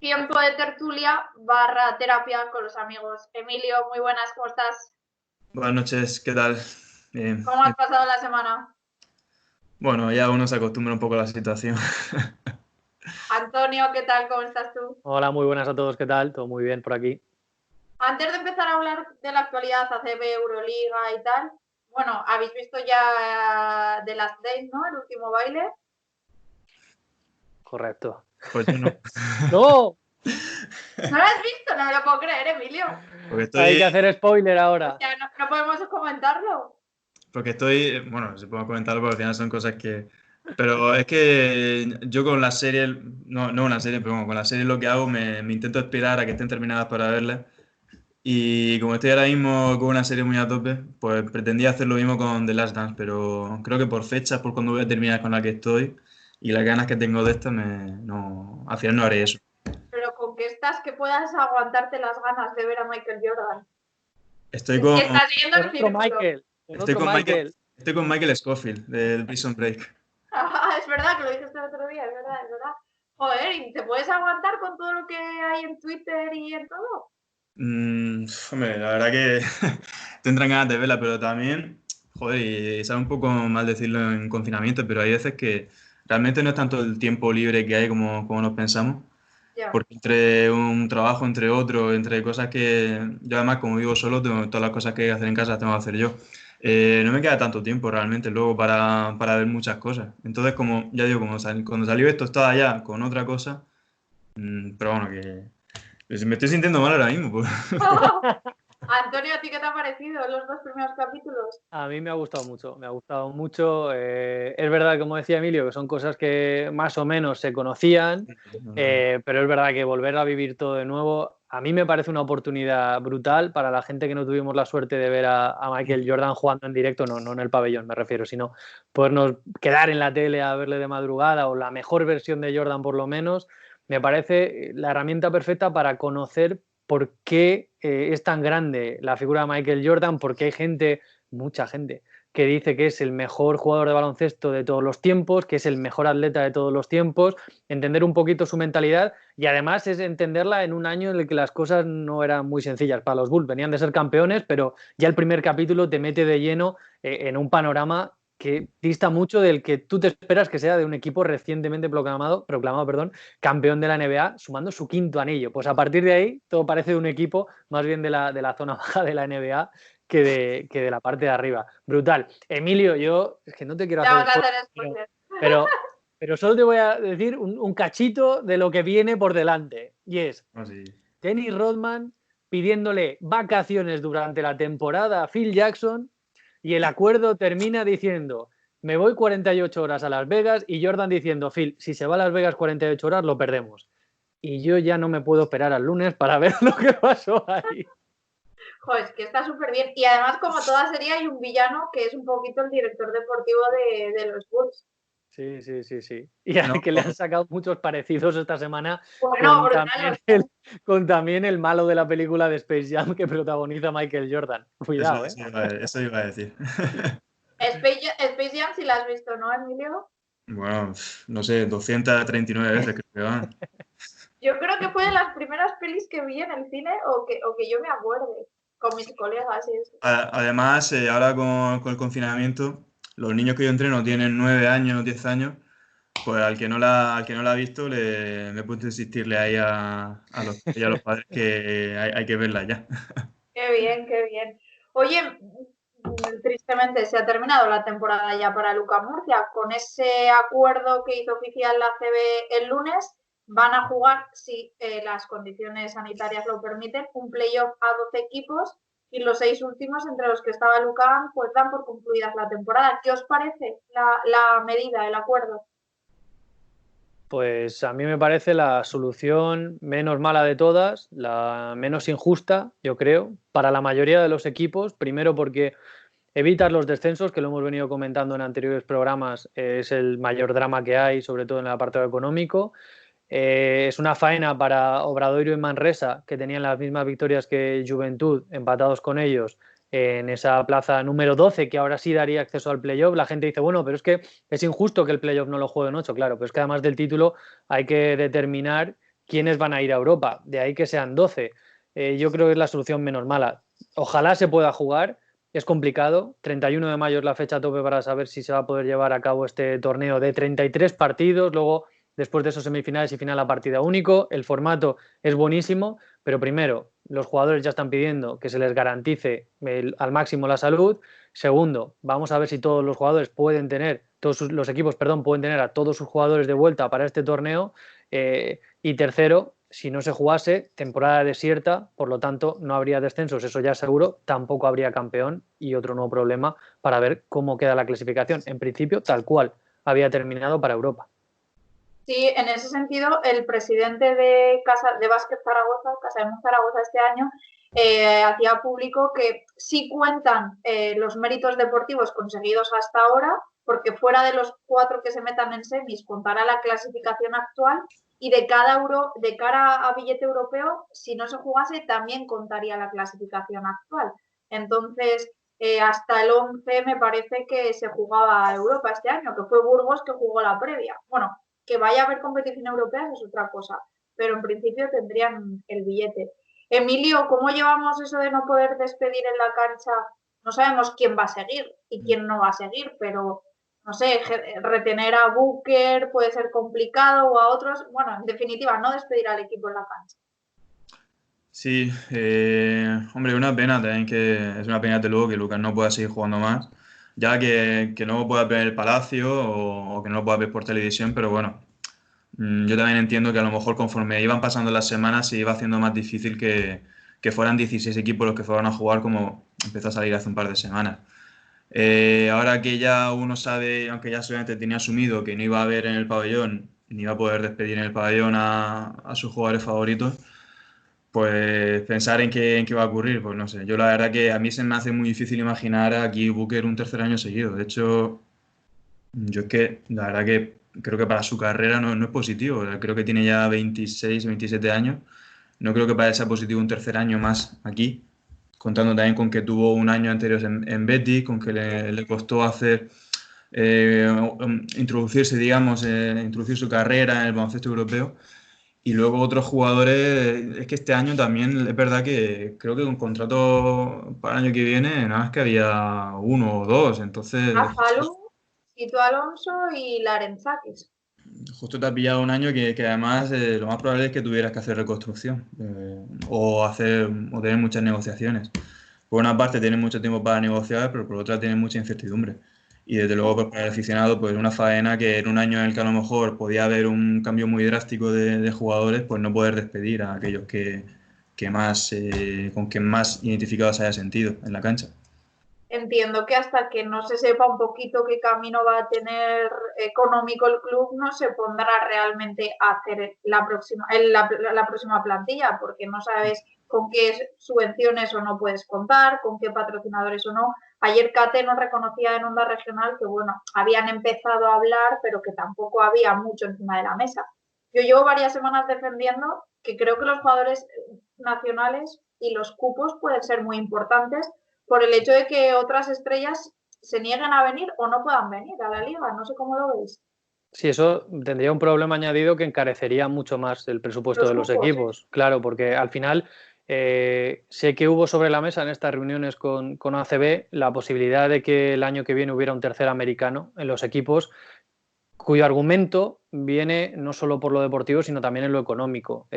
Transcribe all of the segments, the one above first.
Tiempo de tertulia / terapia con los amigos. Emilio, muy buenas, ¿cómo estás? Buenas noches, ¿qué tal? Bien. ¿Cómo has pasado la semana? Bueno, ya uno se acostumbra un poco a la situación. Antonio, ¿qué tal? ¿Cómo estás tú? Hola, muy buenas a todos, ¿qué tal? Todo muy bien por aquí. Antes de empezar a hablar de la actualidad, ACB, Euroliga y tal, bueno, habéis visto ya The Last Dance, ¿no? El último baile. Correcto. Pues yo no. ¡No! ¿No lo has visto? No me lo puedo creer, Emilio. Porque Hay estoy, que hacer spoiler ahora. Hostia, no podemos comentarlo. bueno, se puede comentarlo porque al final son cosas que... Pero es que yo con las series, no una serie, pero bueno, con las series lo que hago, me intento esperar a que estén terminadas para verlas. Y como estoy ahora mismo con una serie muy a tope, pues pretendía hacer lo mismo con The Last Dance, pero creo que por fechas, por cuando voy a terminar con la que estoy y las ganas que tengo de esta, no, al final no haré eso. Pero con que estás, que puedas aguantarte las ganas de ver a Michael Jordan. Estoy Es con, que estás siguiendo Con el otro círculo. Michael, con Estoy otro con Michael, Michael. estoy con Michael Scofield de Prison Break. Es verdad que lo dijiste el otro día, es verdad, es verdad. Joder, ¿y te puedes aguantar con todo lo que hay en Twitter y en todo? Hombre, la verdad que tendrán ganas de verla, pero también, joder, y sabe un poco mal decirlo en confinamiento, pero hay veces que realmente no es tanto el tiempo libre que hay como nos pensamos, Ya. porque entre un trabajo, entre otro, entre cosas que yo además como vivo solo, todas las cosas que hay que hacer en casa las tengo que hacer yo. No me queda tanto tiempo realmente luego para ver muchas cosas. Entonces, como ya digo, cuando salió esto estaba ya con otra cosa, pero bueno, que me estoy sintiendo mal ahora mismo, pues. Antonio, ¿a ti qué te ha parecido los dos primeros capítulos? A mí me ha gustado mucho, me ha gustado mucho. Es verdad, como decía Emilio, que son cosas que más o menos se conocían, pero es verdad que volver a vivir todo de nuevo, a mí me parece una oportunidad brutal para la gente que no tuvimos la suerte de ver a Michael Jordan jugando en directo, no en el pabellón me refiero, sino podernos quedar en la tele a verle de madrugada o la mejor versión de Jordan por lo menos, me parece la herramienta perfecta para conocer por qué es tan grande la figura de Michael Jordan, porque hay gente, mucha gente, que dice que es el mejor jugador de baloncesto de todos los tiempos, que es el mejor atleta de todos los tiempos, entender un poquito su mentalidad y además es entenderla en un año en el que las cosas no eran muy sencillas para los Bulls, venían de ser campeones, pero ya el primer capítulo te mete de lleno en un panorama que dista mucho del que tú te esperas que sea de un equipo recientemente proclamado, campeón de la NBA, sumando su quinto anillo. Pues a partir de ahí todo parece de un equipo más bien de la zona baja de la NBA que de la parte de arriba. Brutal. Emilio, yo es que no te quiero Te hacer vamos a spoiler, hacer spoiler. pero solo te voy a decir un cachito de lo que viene por delante. Y es Así. Dennis Rodman pidiéndole vacaciones durante la temporada a Phil Jackson y el acuerdo termina diciendo: me voy 48 horas a Las Vegas, y Jordan diciendo: Phil, si se va a Las Vegas 48 horas lo perdemos. Y yo ya no me puedo esperar al lunes para ver lo que pasó ahí. Joder, es que está súper bien. Y además, como toda serie, hay un villano que es un poquito el director deportivo de los Bulls. Sí, sí, sí, sí. Y a No, que le han sacado muchos parecidos esta semana Bueno, con brutal. con también el malo de la película de Space Jam que protagoniza Michael Jordan. Cuidado, ¿eh? eso iba a decir. Space Jam, si la has visto, ¿no, Emilio? Bueno, no sé, 239 veces creo que van. Yo creo que fue de las primeras pelis que vi en el cine o que yo me acuerde con mis colegas y eso. Además, ahora con el confinamiento, los niños que yo entreno tienen 9 años, 10 años, pues al que no la ha visto, me he puesto a insistirle ahí a los padres que hay que verla ya. Qué bien, qué bien. Oye, tristemente se ha terminado la temporada ya para Luka Murcia. Con ese acuerdo que hizo oficial la CB el lunes, van a jugar, si las condiciones sanitarias lo permiten, un playoff a 12 equipos y los 6 últimos, entre los que estaba Luka, pues dan por concluidas la temporada. ¿Qué os parece la medida, el acuerdo? Pues a mí me parece la solución menos mala de todas, la menos injusta, yo creo, para la mayoría de los equipos. Primero porque evitas los descensos, que lo hemos venido comentando en anteriores programas, es el mayor drama que hay, sobre todo en el apartado económico. Es una faena para Obradoiro y Manresa, que tenían las mismas victorias que Juventud, empatados con ellos en esa plaza número 12, que ahora sí daría acceso al playoff. La gente dice, bueno, pero es que es injusto que el playoff no lo jueguen 8, claro, pero es que además del título hay que determinar ¿quiénes van a ir a Europa? De ahí que sean 12. Yo creo que es la solución menos mala. Ojalá se pueda jugar, es complicado. 31 de mayo es la fecha tope para saber si se va a poder llevar a cabo este torneo de 33 partidos, luego después de esos semifinales y final a partida único. El formato es buenísimo, pero primero, los jugadores ya están pidiendo que se les garantice al máximo la salud. Segundo, vamos a ver si todos los jugadores pueden tener, los equipos, perdón, pueden tener a todos sus jugadores de vuelta para este torneo. Y tercero, si no se jugase, temporada desierta, por lo tanto no habría descensos, eso ya seguro, tampoco habría campeón y otro nuevo problema para ver cómo queda la clasificación. En principio, tal cual había terminado para Europa. Sí, en ese sentido, el presidente de Básquet Zaragoza, Casa de Zaragoza este año, hacía público que sí cuentan los méritos deportivos conseguidos hasta ahora, porque fuera de los 4 que se metan en semis contará la clasificación actual y de cara a billete europeo, si no se jugase, también contaría la clasificación actual. Entonces, hasta el 11 me parece que se jugaba a Europa este año, que fue Burgos que jugó la previa. Bueno, que vaya a haber competición europea es otra cosa, pero en principio tendrían el billete. Emilio, ¿cómo llevamos eso de no poder despedir en la cancha? No sabemos quién va a seguir y quién no va a seguir, pero no sé, retener a Booker puede ser complicado o a otros. Bueno, en definitiva, no despedir al equipo en la cancha. Sí, hombre, una pena también es una pena de luego que Lucas no pueda seguir jugando más, ya que no pueda ver el Palacio o que no lo pueda ver por televisión, pero bueno, yo también entiendo que a lo mejor conforme iban pasando las semanas se iba haciendo más difícil que fueran 16 equipos los que fueran a jugar como empezó a salir hace un par de semanas. Ahora que ya uno sabe, aunque ya solamente tenía asumido que no iba a haber en el pabellón, ni iba a poder despedir en el pabellón a sus jugadores favoritos, pues pensar en qué va a ocurrir, pues no sé. Yo la verdad que a mí se me hace muy difícil imaginar aquí Booker un tercer año seguido. De hecho, yo es que la verdad que creo que para su carrera no es positivo. Creo que tiene ya 26, 27 años. No creo que para él sea positivo un tercer año más aquí, contando también con que tuvo un año anterior en Betis, con que le costó hacer introducirse, digamos, introducir su carrera en el baloncesto europeo. Y luego otros jugadores, es que este año también es verdad que creo que con contrato para el año que viene nada más que había 1 o 2, entonces Afalu, Tito Alonso y Larenzakis. justo te ha pillado un año que además lo más probable es que tuvieras que hacer reconstrucción o tener muchas negociaciones. Por una parte tienes mucho tiempo para negociar, pero por otra tienes mucha incertidumbre. Y desde luego pues, para el aficionado, pues una faena que en un año en el que a lo mejor podía haber un cambio muy drástico de jugadores, pues no poder despedir a aquellos con quien más identificados se haya sentido en la cancha. Entiendo que hasta que no se sepa un poquito qué camino va a tener económico el club, no se pondrá realmente a hacer la próxima plantilla, porque no sabes con qué subvenciones o no puedes contar, con qué patrocinadores o no. Ayer Kate nos reconocía en Onda Regional que, bueno, habían empezado a hablar, pero que tampoco había mucho encima de la mesa. Yo llevo varias semanas defendiendo que creo que los jugadores nacionales y los cupos pueden ser muy importantes por el hecho de que otras estrellas se niegan a venir o no puedan venir a la liga. No sé cómo lo veis. Sí, eso tendría un problema añadido que encarecería mucho más el presupuesto de los equipos. Claro, porque al final sé que hubo sobre la mesa en estas reuniones con ACB la posibilidad de que el año que viene hubiera un tercer americano en los equipos, cuyo argumento viene no solo por lo deportivo, sino también en lo económico.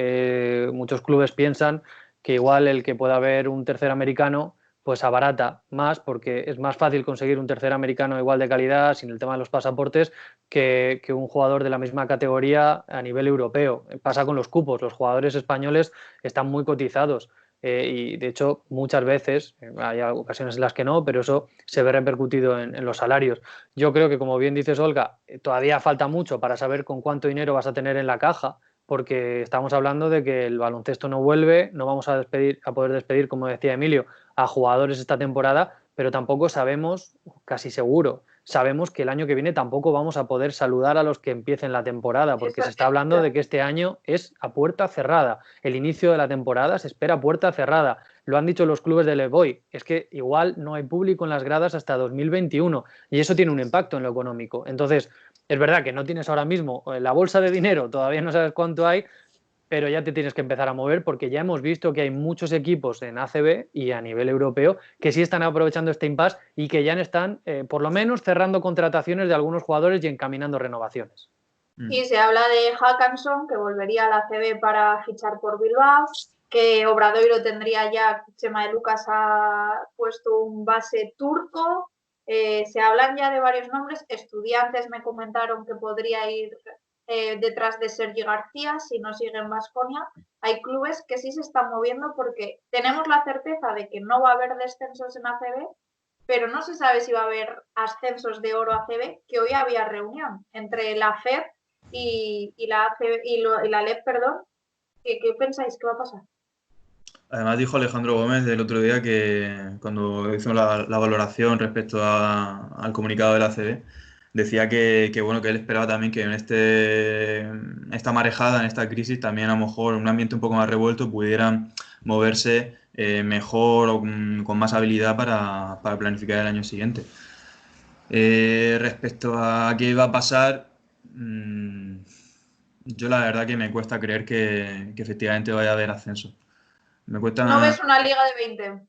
Muchos clubes piensan que igual el que pueda haber un tercer americano pues abarata más, porque es más fácil conseguir un tercer americano igual de calidad, sin el tema de los pasaportes, que un jugador de la misma categoría a nivel europeo. Pasa con los cupos, los jugadores españoles están muy cotizados. Y de hecho muchas veces, hay ocasiones en las que no, pero eso se ve repercutido en los salarios. Yo creo que, como bien dices, Olga, todavía falta mucho para saber con cuánto dinero vas a tener en la caja, porque estamos hablando de que el baloncesto no vuelve, no vamos a poder despedir, como decía Emilio, a jugadores esta temporada, pero tampoco sabemos, casi seguro, sabemos que el año que viene tampoco vamos a poder saludar a los que empiecen la temporada, porque se está hablando de que este año es a puerta cerrada. El inicio de la temporada se espera a puerta cerrada. Lo han dicho los clubes de Levoy, es que igual no hay público en las gradas hasta 2021 y eso tiene un impacto en lo económico. Entonces, es verdad que no tienes ahora mismo la bolsa de dinero, todavía no sabes cuánto hay, pero ya te tienes que empezar a mover porque ya hemos visto que hay muchos equipos en ACB y a nivel europeo que sí están aprovechando este impasse y que ya están, por lo menos, cerrando contrataciones de algunos jugadores y encaminando renovaciones. Y se habla de Hackanson, que volvería a la ACB para fichar por Bilbao, que Obradoiro tendría ya, Chema de Lucas ha puesto un base turco, se hablan ya de varios nombres, Estudiantes me comentaron que podría ir detrás de Sergi García si no sigue en Baskonia. Hay clubes que sí se están moviendo porque tenemos la certeza de que no va a haber descensos en ACB, pero no se sabe si va a haber ascensos de oro ACB, que hoy había reunión entre la FED y la ACB, y la LEP, perdón. ¿Qué pensáis que va a pasar? Además dijo Alejandro Gómez el otro día que cuando hizo la valoración respecto al comunicado de la ACB, decía que bueno, que él esperaba también que en esta marejada, en esta crisis, también a lo mejor un ambiente un poco más revuelto pudieran moverse mejor o con más habilidad para planificar el año siguiente. Respecto a qué va a pasar, yo la verdad que me cuesta creer que efectivamente vaya a haber ascenso. Me cuesta... ¿No ves una liga de 20?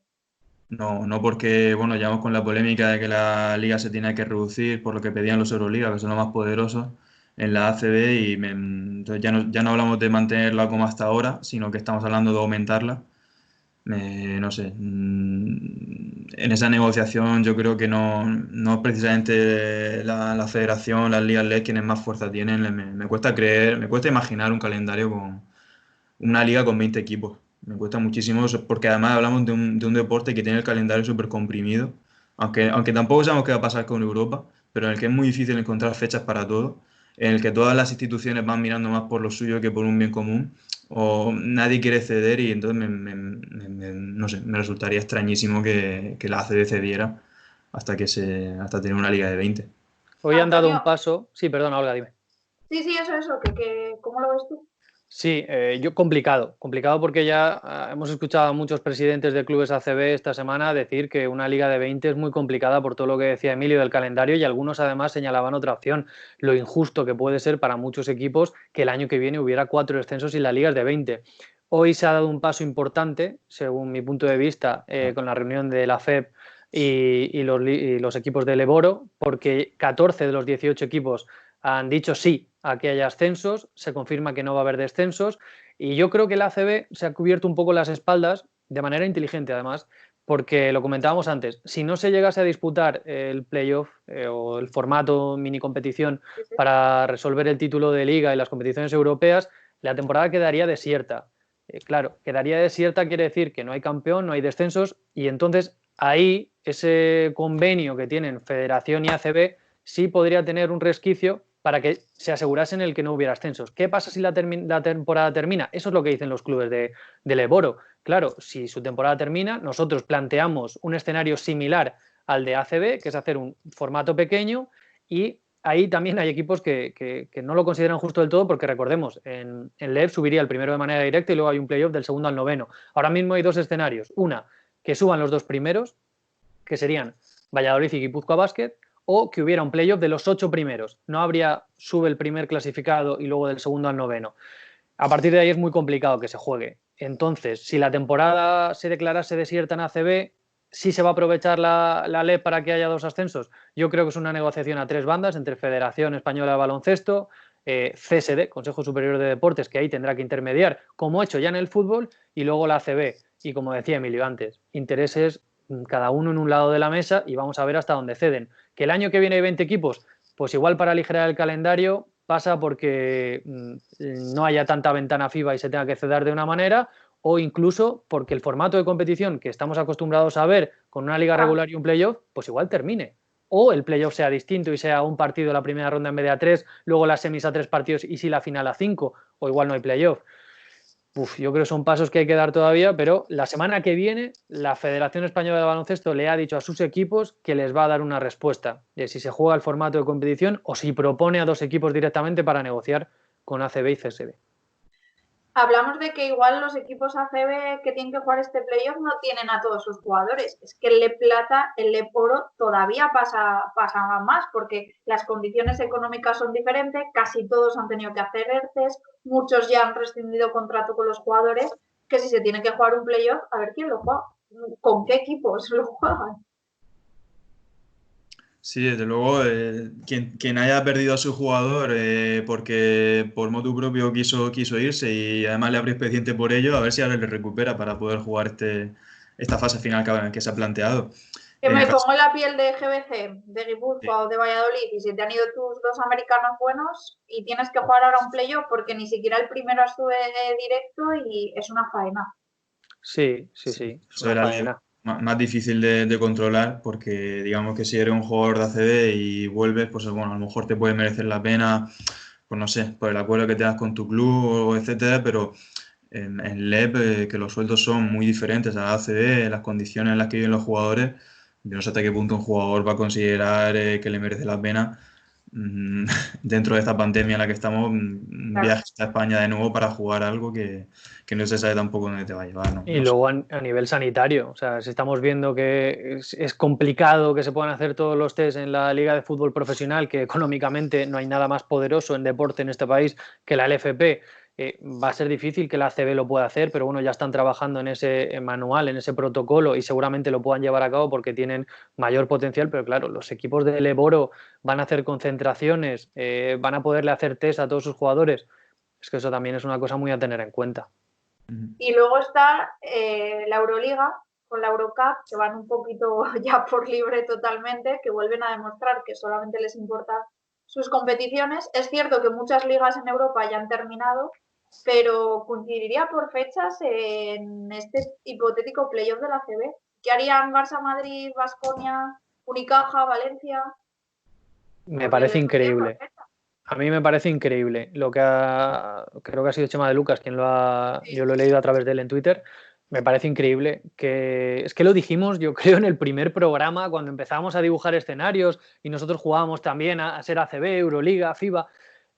No porque, bueno, llevamos con la polémica de que la liga se tiene que reducir por lo que pedían los Euroliga, que son los más poderosos en la ACB, y entonces ya no hablamos de mantenerla como hasta ahora, sino que estamos hablando de aumentarla. No sé, en esa negociación yo creo que no es precisamente la federación, las ligas LED quienes más fuerza tienen. Me cuesta creer, me cuesta imaginar un calendario con una liga con 20 equipos. Me cuesta muchísimo eso, porque además hablamos de un deporte que tiene el calendario súper comprimido, aunque tampoco sabemos qué va a pasar con Europa, pero en el que es muy difícil encontrar fechas para todo, en el que todas las instituciones van mirando más por lo suyo que por un bien común, o nadie quiere ceder, y entonces no sé, me resultaría extrañísimo que la ACB cediera hasta tener una liga de 20. Hoy han dado un paso... Sí, perdona, Olga, dime. Sí, eso, ¿cómo lo ves tú? Sí, complicado porque ya hemos escuchado a muchos presidentes de clubes ACB esta semana decir que una liga de 20 es muy complicada por todo lo que decía Emilio del calendario, y algunos además señalaban otra opción, lo injusto que puede ser para muchos equipos que el año que viene hubiera 4 descensos y la liga es de 20. Hoy se ha dado un paso importante, según mi punto de vista, con la reunión de la FEP y los equipos del Eboro, porque 14 de los 18 equipos han dicho sí a que haya ascensos, se confirma que no va a haber descensos, y yo creo que el ACB se ha cubierto un poco las espaldas, de manera inteligente además, porque lo comentábamos antes, si no se llegase a disputar el playoff o el formato mini competición para resolver el título de liga y las competiciones europeas, la temporada quedaría desierta. Claro, quedaría desierta quiere decir que no hay campeón, no hay descensos, y entonces ahí ese convenio que tienen Federación y ACB sí podría tener un resquicio para que se asegurasen el que no hubiera ascensos. ¿Qué pasa si la temporada termina? Eso es lo que dicen los clubes del Eboro. Claro, si su temporada termina, nosotros planteamos un escenario similar al de ACB, que es hacer un formato pequeño, y ahí también hay equipos que no lo consideran justo del todo, porque recordemos, en LEB subiría el primero de manera directa y luego hay un playoff del segundo al noveno. Ahora mismo hay dos escenarios. Una, que suban los dos primeros, que serían Valladolid y Guipúzcoa Basket, o que hubiera un playoff de los 8 primeros. No habría sube el primer clasificado y luego del segundo al noveno. A partir de ahí es muy complicado que se juegue. Entonces, si la temporada se declarase desierta en ACB, ¿sí se va a aprovechar la LEP para que haya 2 ascensos? Yo creo que es una negociación a 3 bandas entre Federación Española de Baloncesto, CSD, Consejo Superior de Deportes, que ahí tendrá que intermediar, como ha hecho ya en el fútbol, y luego la ACB. Y como decía Emilio antes, intereses cada uno en un lado de la mesa, y vamos a ver hasta dónde ceden. ¿Que el año que viene hay 20 equipos? Pues igual para aligerar el calendario pasa porque no haya tanta ventana FIBA y se tenga que ceder de una manera, o incluso porque el formato de competición que estamos acostumbrados a ver con una liga regular y un playoff, pues igual termine. O el playoff sea distinto y sea un partido la primera ronda en vez de a 3, luego las semis a 3 partidos y si la final a 5, o igual no hay playoff. Yo creo que son pasos que hay que dar todavía, pero la semana que viene la Federación Española de Baloncesto le ha dicho a sus equipos que les va a dar una respuesta de si se juega el formato de competición o si propone a 2 equipos directamente para negociar con ACB y CSD. Hablamos de que igual los equipos ACB que tienen que jugar este playoff no tienen a todos sus jugadores. Es que el LEP Plata, el LEP Oro todavía pasa más porque las condiciones económicas son diferentes, casi todos han tenido que hacer ERTES, muchos ya han rescindido contrato con los jugadores, que si se tiene que jugar un playoff, a ver quién lo juega, con qué equipos lo juegan. Sí, desde luego, quien haya perdido a su jugador porque por motu propio quiso irse y además le abre expediente por ello, a ver si ahora le recupera para poder jugar esta fase final que se ha planteado. Que me pongo en la piel de GBC, de Guipúzcoa o de Valladolid y si te han ido tus dos americanos buenos y tienes que jugar ahora un playoff porque ni siquiera el primero sube directo y es una faena. Sí. Eso era más difícil de controlar porque digamos que si eres un jugador de ACB y vuelves, pues bueno, a lo mejor te puede merecer la pena, pues no sé, por el acuerdo que tengas con tu club, etcétera, pero en LEP que los sueldos son muy diferentes a la ACB, las condiciones en las que viven los jugadores, yo no sé hasta qué punto un jugador va a considerar que le merece la pena dentro de esta pandemia en la que estamos, un viaje a España de nuevo para jugar algo que no se sabe tampoco dónde te va a llevar, ¿no? Y luego a nivel sanitario, o sea, si estamos viendo que es complicado que se puedan hacer todos los test en la Liga de Fútbol Profesional, que económicamente no hay nada más poderoso en deporte en este país que la LFP, va a ser difícil que la ACB lo pueda hacer, pero bueno, ya están trabajando en ese manual, en ese protocolo y seguramente lo puedan llevar a cabo porque tienen mayor potencial, pero claro, los equipos de Leboro van a hacer concentraciones, van a poderle hacer test a todos sus jugadores, es que eso también es una cosa muy a tener en cuenta. Y luego está la Euroliga con la Eurocup, que van un poquito ya por libre totalmente, que vuelven a demostrar que solamente les importan sus competiciones. Es cierto que muchas ligas en Europa ya han terminado, pero coincidiría por fechas en este hipotético playoff de la CB. ¿Qué harían Barça, Madrid, Baskonia, Unicaja, Valencia? Me parece increíble. A mí me parece increíble lo que creo que ha sido Chema de Lucas quien yo lo he leído a través de él en Twitter. Me parece increíble es que lo dijimos, yo creo, en el primer programa cuando empezábamos a dibujar escenarios y nosotros jugábamos también a ser ACB, Euroliga, FIBA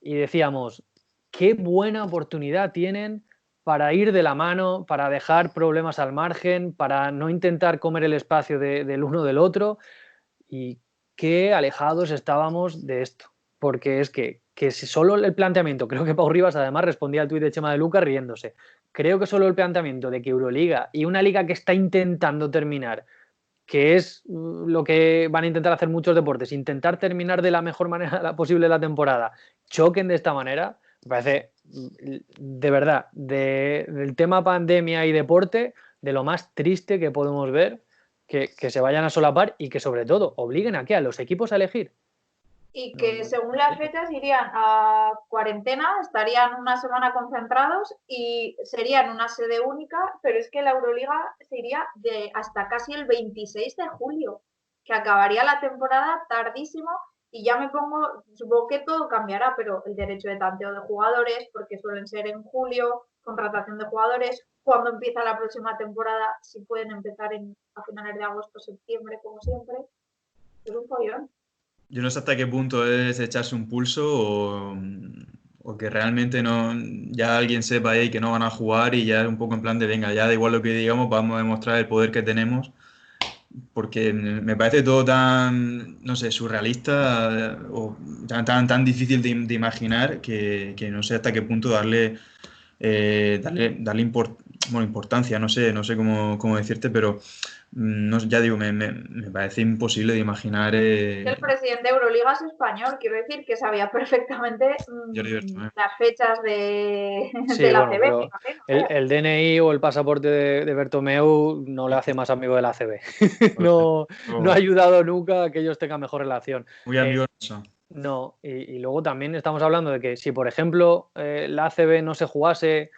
y decíamos, qué buena oportunidad tienen para ir de la mano, para dejar problemas al margen, para no intentar comer el espacio del uno del otro y qué alejados estábamos de esto. Porque es que si solo el planteamiento, creo que Pau Rivas además respondía al tuit de Chema de Lucas riéndose, creo que solo el planteamiento de que Euroliga y una liga que está intentando terminar, que es lo que van a intentar hacer muchos deportes, intentar terminar de la mejor manera posible la temporada, choquen de esta manera, me parece de verdad, del tema pandemia y deporte, de lo más triste que podemos ver, que se vayan a solapar y que sobre todo obliguen a los equipos a elegir. Y que según las fechas irían a cuarentena, estarían una semana concentrados y serían una sede única, pero es que la Euroliga se iría hasta casi el 26 de julio, que acabaría la temporada tardísimo y ya me pongo, supongo que todo cambiará, pero el derecho de tanteo de jugadores, porque suelen ser en julio, contratación de jugadores, cuando empieza la próxima temporada, si pueden empezar a finales de agosto, septiembre, como siempre, es un follón. Yo no sé hasta qué punto es echarse un pulso o que realmente no ya alguien sepa ahí que no van a jugar y ya es un poco en plan de venga, ya da igual lo que digamos, vamos a demostrar el poder que tenemos, porque me parece todo tan, no sé, surrealista o tan difícil de imaginar que no sé hasta qué punto darle importancia, no sé cómo decirte, pero no, ya digo, me parece imposible de imaginar. El presidente de Euroliga es español, quiero decir que sabía perfectamente las fechas de la ACB. El DNI o el pasaporte de Bertomeu no le hace más amigo de la ACB. no ha ayudado nunca a que ellos tengan mejor relación. Muy amigo eso. No, y luego también estamos hablando de que si, por ejemplo, la ACB no se jugase,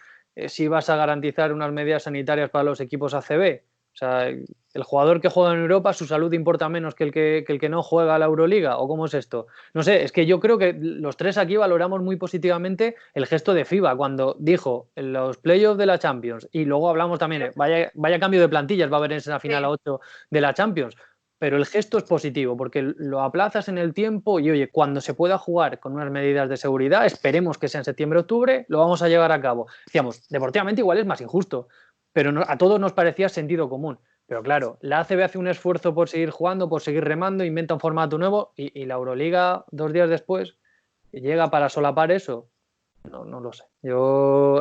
si vas a garantizar unas medidas sanitarias para los equipos ACB. O sea, el jugador que juega en Europa, su salud importa menos que el que no juega a la Euroliga, ¿o cómo es esto? No sé, es que yo creo que los tres aquí valoramos muy positivamente el gesto de FIBA cuando dijo en los playoffs de la Champions y luego hablamos también, vaya cambio de plantillas va a haber en esa final a 8 de la Champions. pero el gesto es positivo porque lo aplazas en el tiempo y, oye, cuando se pueda jugar con unas medidas de seguridad, esperemos que sea en septiembre-octubre, lo vamos a llevar a cabo. Decíamos, deportivamente igual es más injusto, pero a todos nos parecía sentido común. Pero claro, la ACB hace un esfuerzo por seguir jugando, por seguir remando, inventa un formato nuevo y la Euroliga 2 días después llega para solapar eso. No lo sé.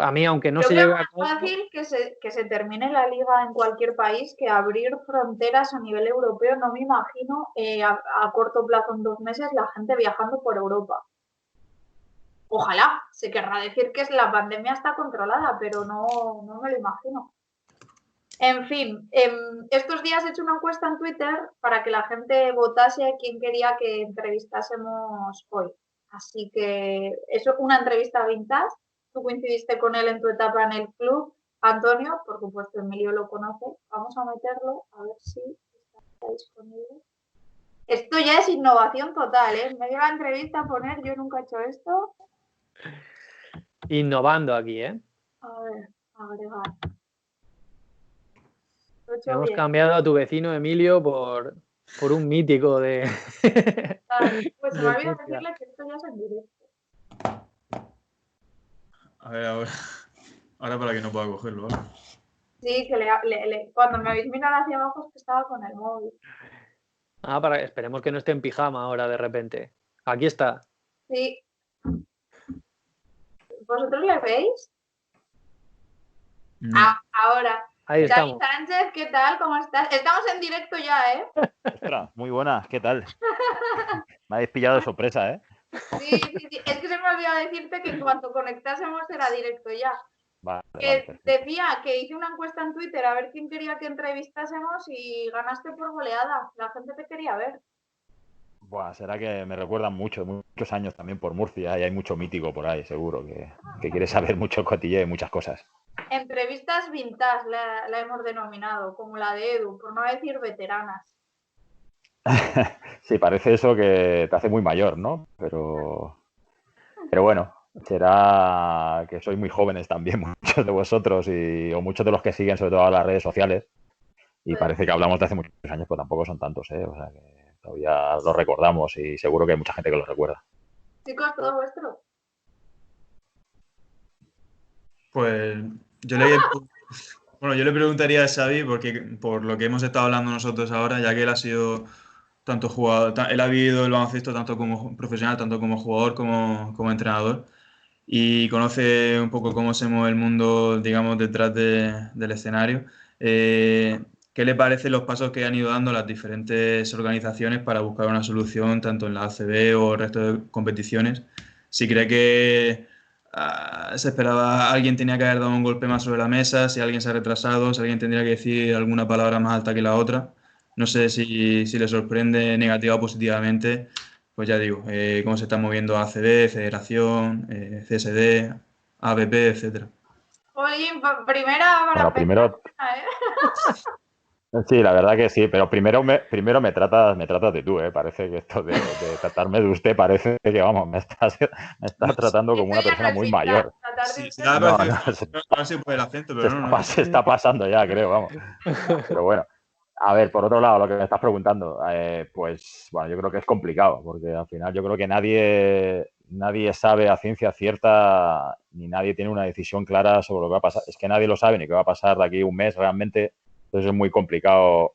A mí, aunque no se llegue a cabo... Es más fácil que se termine la liga en cualquier país que abrir fronteras a nivel europeo. No me imagino a corto plazo, en 2 meses, la gente viajando por Europa. Ojalá, se querrá decir que la pandemia está controlada, pero no me lo imagino. En fin, estos días he hecho una encuesta en Twitter para que la gente votase a quién quería que entrevistásemos hoy. Así que eso, una entrevista vintage. Tú coincidiste con él en tu etapa en el club. Antonio, por supuesto, Emilio lo conoce. Vamos a meterlo, a ver si está disponible. Esto ya es innovación total, ¿eh? En medio de la entrevista poner, yo nunca he hecho esto. Innovando aquí, ¿eh? A ver, agregar. Hemos cambiado a tu vecino Emilio por un mítico de... Pues se me olvidó decirle que esto ya es en directo. A ver, ahora para que no pueda cogerlo. ¿Vale? Sí, que cuando me habéis mirado hacia abajo es que estaba con el móvil. Esperemos que no esté en pijama ahora de repente. Aquí está. Sí. ¿Vosotros le veis? No. Ahora. Ahí estamos. David Sánchez, ¿qué tal? ¿Cómo estás? Estamos en directo ya, ¿eh? Ostras, muy buenas, ¿qué tal? Me habéis pillado de sorpresa, ¿eh? Sí. Es que se me olvidó decirte que en cuanto conectásemos era directo ya. Vale, decía que hice una encuesta en Twitter a ver quién quería que entrevistásemos y ganaste por goleada. La gente te quería ver. Buah, será que me recuerdan muchos años también por Murcia y hay mucho mítico por ahí, seguro, que quiere saber mucho cotilleo y muchas cosas. Entrevistas vintage la hemos denominado, como la de Edu, por no decir veteranas. Sí, parece eso que te hace muy mayor, ¿no? Pero bueno, será que sois muy jóvenes también, muchos de vosotros o muchos de los que siguen sobre todo a las redes sociales y parece que hablamos de hace muchos años, pero tampoco son tantos, ¿eh? O sea que todavía lo recordamos y seguro que hay mucha gente que lo recuerda. Chicos, todo vuestro. Pues yo le preguntaría a Xavi, porque por lo que hemos estado hablando nosotros ahora, ya que él ha sido tanto jugador, él ha vivido el baloncesto tanto como profesional, tanto como jugador como entrenador, y conoce un poco cómo se mueve el mundo, digamos, detrás del escenario. ¿Qué le parecen los pasos que han ido dando las diferentes organizaciones para buscar una solución, tanto en la ACB o el resto de competiciones? Si cree que se esperaba, alguien tenía que haber dado un golpe más sobre la mesa, si alguien se ha retrasado, si alguien tendría que decir alguna palabra más alta que la otra. No sé si le sorprende negativa o positivamente, pues ya digo, cómo se está moviendo ACB, Federación, CSD, ABP, etcétera. Oye, primera para bueno, primero, sí, la verdad que sí, pero primero me tratas de tú, ¿eh? Parece que esto de tratarme de usted parece que, vamos, me estás tratando como una persona muy mayor. Sí, no sé por el acento, pero se está pasando ya, creo, vamos. Pero bueno, a ver, por otro lado, lo que me estás preguntando, pues, bueno, yo creo que es complicado, porque al final yo creo que nadie sabe a ciencia cierta, ni nadie tiene una decisión clara sobre lo que va a pasar. Es que nadie lo sabe ni qué va a pasar de aquí a un mes realmente. Entonces es muy complicado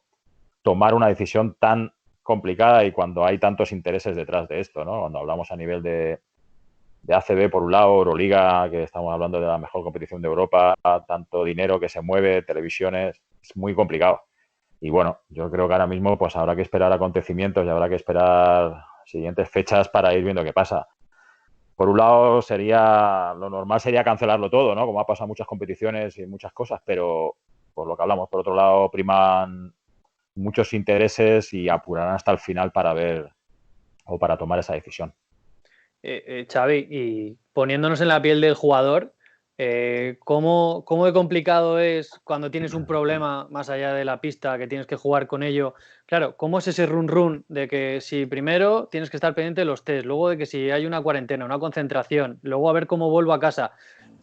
tomar una decisión tan complicada y cuando hay tantos intereses detrás de esto, ¿no? Cuando hablamos a nivel de ACB por un lado, Euroliga, que estamos hablando de la mejor competición de Europa, tanto dinero que se mueve, televisiones, es muy complicado. Y bueno, yo creo que ahora mismo pues habrá que esperar acontecimientos y habrá que esperar siguientes fechas para ir viendo qué pasa. Por un lado, lo normal sería cancelarlo todo, ¿no? Como ha pasado en muchas competiciones y muchas cosas, pero por lo que hablamos, por otro lado, priman muchos intereses y apurarán hasta el final para ver o para tomar esa decisión. Xavi, y poniéndonos en la piel del jugador, ¿cómo de complicado es cuando tienes un problema más allá de la pista, que tienes que jugar con ello? Claro, ¿cómo es ese run de que si primero tienes que estar pendiente de los test, luego de que si hay una cuarentena, una concentración, luego a ver cómo vuelvo a casa?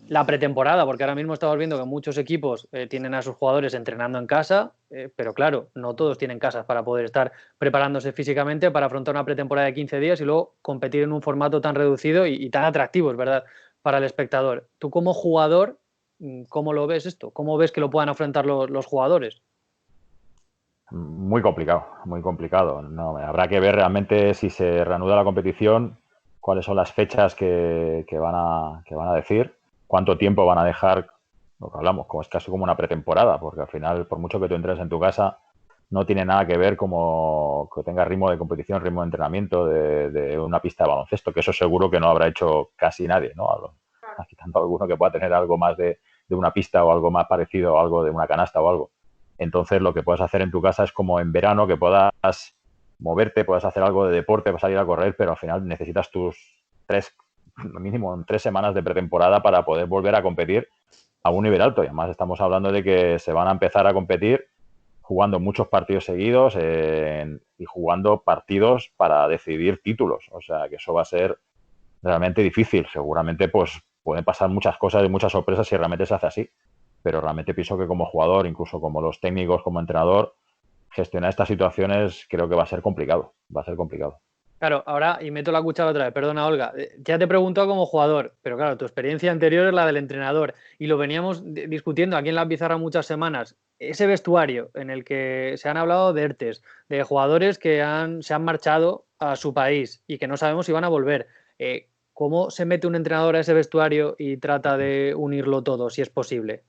la pretemporada, porque ahora mismo estamos viendo que muchos equipos tienen a sus jugadores entrenando en casa, pero claro, no todos tienen casas para poder estar preparándose físicamente para afrontar una pretemporada de 15 días y luego competir en un formato tan reducido y tan atractivo, es verdad, para el espectador. Tú como jugador, ¿cómo lo ves esto? ¿Cómo ves que lo puedan afrontar los jugadores? Muy complicado, muy complicado. No, habrá que ver realmente si se reanuda la competición, cuáles son las fechas que van a decir, cuánto tiempo van a dejar, lo que hablamos, como es casi como una pretemporada, porque al final, por mucho que tú entres en tu casa, no tiene nada que ver como que tenga ritmo de competición, ritmo de entrenamiento de una pista de baloncesto, que eso seguro que no habrá hecho casi nadie, ¿no? Quitando alguno que pueda tener algo más de una pista o algo más parecido, o algo de una canasta o algo. Entonces, lo que puedes hacer en tu casa es como en verano, que puedas moverte, puedas hacer algo de deporte, salir a correr, pero al final necesitas mínimo 3 semanas de pretemporada para poder volver a competir a un nivel alto. Y además estamos hablando de que se van a empezar a competir jugando muchos partidos seguidos y jugando partidos para decidir títulos. O sea, que eso va a ser realmente difícil. Seguramente pues pueden pasar muchas cosas y muchas sorpresas si realmente se hace así. Pero realmente pienso que como jugador, incluso como los técnicos, como entrenador, gestionar estas situaciones creo que va a ser complicado. Va a ser complicado. Claro, ahora, y meto la cuchara otra vez, perdona Olga, ya te he preguntado como jugador, pero claro, tu experiencia anterior es la del entrenador y lo veníamos discutiendo aquí en la pizarra muchas semanas. Ese vestuario en el que se han hablado de ERTEs, de jugadores que se han marchado a su país y que no sabemos si van a volver. ¿Cómo se mete un entrenador a ese vestuario y trata de unirlo todo, si es posible?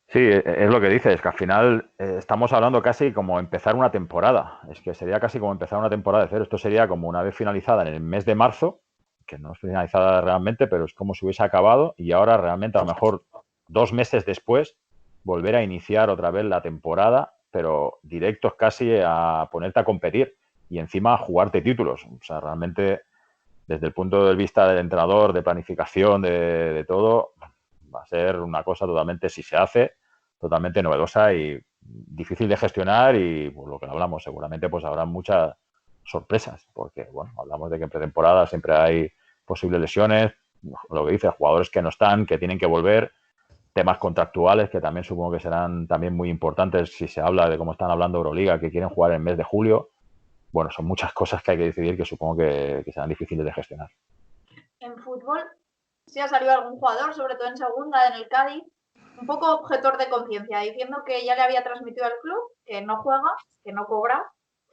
Sí, es lo que dices, que al final estamos hablando casi como empezar una temporada. Es que sería casi como empezar una temporada de cero. Esto sería como una vez finalizada en el mes de marzo, que no es finalizada realmente, pero es como si hubiese acabado y ahora realmente a lo mejor 2 meses después volver a iniciar otra vez la temporada, pero directos casi a ponerte a competir y encima a jugarte títulos. O sea, realmente desde el punto de vista del entrenador, de planificación, de todo, va a ser una cosa totalmente, si se hace, totalmente novedosa y difícil de gestionar y por lo que hablamos, seguramente pues habrá muchas sorpresas, porque bueno, hablamos de que en pretemporada siempre hay posibles lesiones, lo que dice, jugadores que no están, que tienen que volver, temas contractuales que también supongo que serán también muy importantes si se habla de cómo están hablando Euroliga, que quieren jugar en el mes de julio. Bueno, son muchas cosas que hay que decidir que supongo que serán difíciles de gestionar. En fútbol, si ha salido algún jugador, sobre todo en segunda, en el Cádiz, un poco objetor de conciencia, diciendo que ya le había transmitido al club que no juega, que no cobra,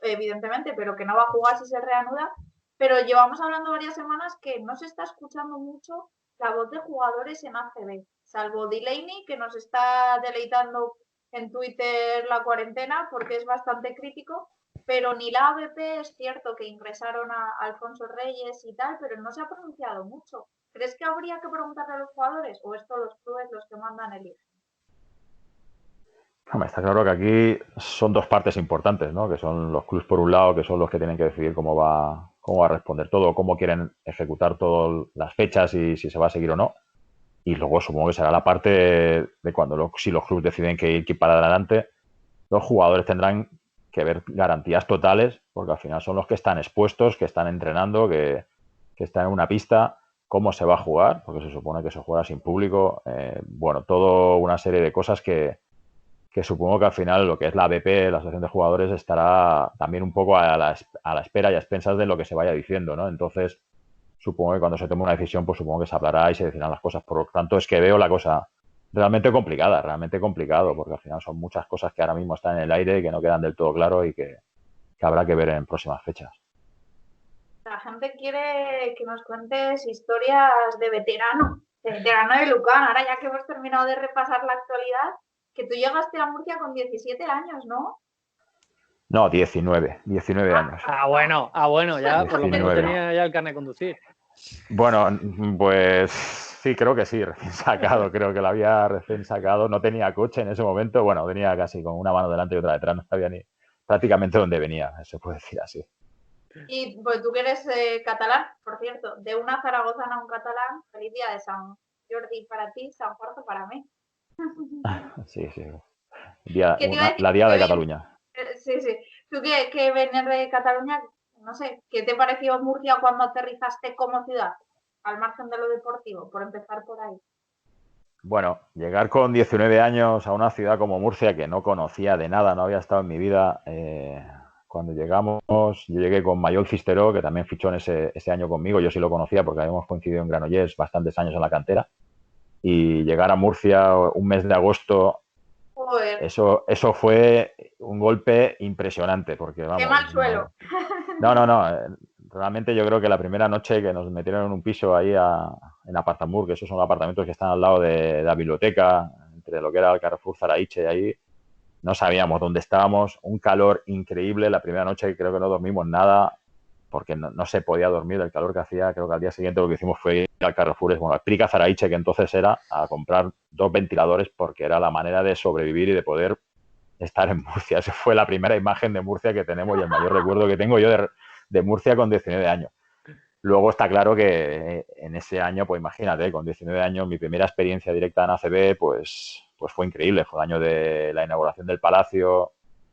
evidentemente, pero que no va a jugar si se reanuda. Pero llevamos hablando varias semanas que no se está escuchando mucho la voz de jugadores en ACB, salvo Delaney, que nos está deleitando en Twitter la cuarentena porque es bastante crítico, pero ni la ABP, es cierto que ingresaron a Alfonso Reyes y tal, pero no se ha pronunciado mucho. ¿Crees que habría que preguntarle a los jugadores o esto los clubes los que mandan eligen? Está claro que aquí son dos partes importantes, ¿no? Que son los clubes por un lado, que son los que tienen que decidir cómo va a responder todo, cómo quieren ejecutar todas las fechas y si se va a seguir o no. Y luego supongo que será la parte de cuando si los clubes deciden que ir para adelante, los jugadores tendrán que ver garantías totales, porque al final son los que están expuestos, que están entrenando, que están en una pista, cómo se va a jugar, porque se supone que se juega sin público. Bueno, toda una serie de cosas que supongo que al final lo que es la ABP, la Asociación de Jugadores, estará también un poco a la espera y a expensas de lo que se vaya diciendo, ¿no? Entonces, supongo que cuando se tome una decisión, pues supongo que se hablará y se decidirán las cosas. Por lo tanto, es que veo la cosa realmente complicada, realmente complicado, porque al final son muchas cosas que ahora mismo están en el aire y que no quedan del todo claro y que habrá que ver en próximas fechas. La gente quiere que nos cuentes historias de veterano de Lucan. Ahora ya que hemos terminado de repasar la actualidad, que tú llegaste a Murcia con 17 años, ¿no? No, 19 años. Bueno, ya 19. por lo menos tenía ya el carnet de conducir. Bueno, pues sí, creo que sí, recién sacado, creo que lo había recién sacado, no tenía coche en ese momento, bueno, venía casi con una mano delante y otra detrás, no sabía ni prácticamente dónde venía, se puede decir así. Y pues tú que eres catalán, por cierto, de una zaragozana a un catalán, feliz día de San Jordi para ti, San Jorge para mí. Sí. La Diada de Cataluña. Sí. Tú que vienes de Cataluña, no sé, ¿qué te pareció Murcia cuando aterrizaste como ciudad? al margen de lo deportivo, por empezar por ahí? Bueno, llegar con 19 años a una ciudad como Murcia que no conocía de nada, no había estado en mi vida. Cuando llegamos, yo llegué con Mayol Cisteró, que también fichó en ese año conmigo. Yo sí lo conocía porque habíamos coincidido en Granollers bastantes años en la cantera. Y llegar a Murcia un mes de agosto, Joder, eso fue un golpe impresionante porque, qué vamos, mal suelo. no. Realmente yo creo que la primera noche que nos metieron en un piso ahí en Apartamur, que esos son apartamentos que están al lado de la biblioteca, entre lo que era el Carrefour Zaraiche y ahí, no sabíamos dónde estábamos, un calor increíble. La primera noche creo que no dormimos nada porque no se podía dormir del calor que hacía. Creo que al día siguiente lo que hicimos fue ir al Carrefour, al Prica Zaraiche, que entonces era, a comprar 2 ventiladores porque era la manera de sobrevivir y de poder estar en Murcia. Esa fue la primera imagen de Murcia que tenemos y el mayor recuerdo que tengo yo de Murcia con 19 años. Luego está claro que en ese año, pues imagínate, con 19 años, mi primera experiencia directa en ACB, pues fue increíble. Fue el año de la inauguración del Palacio.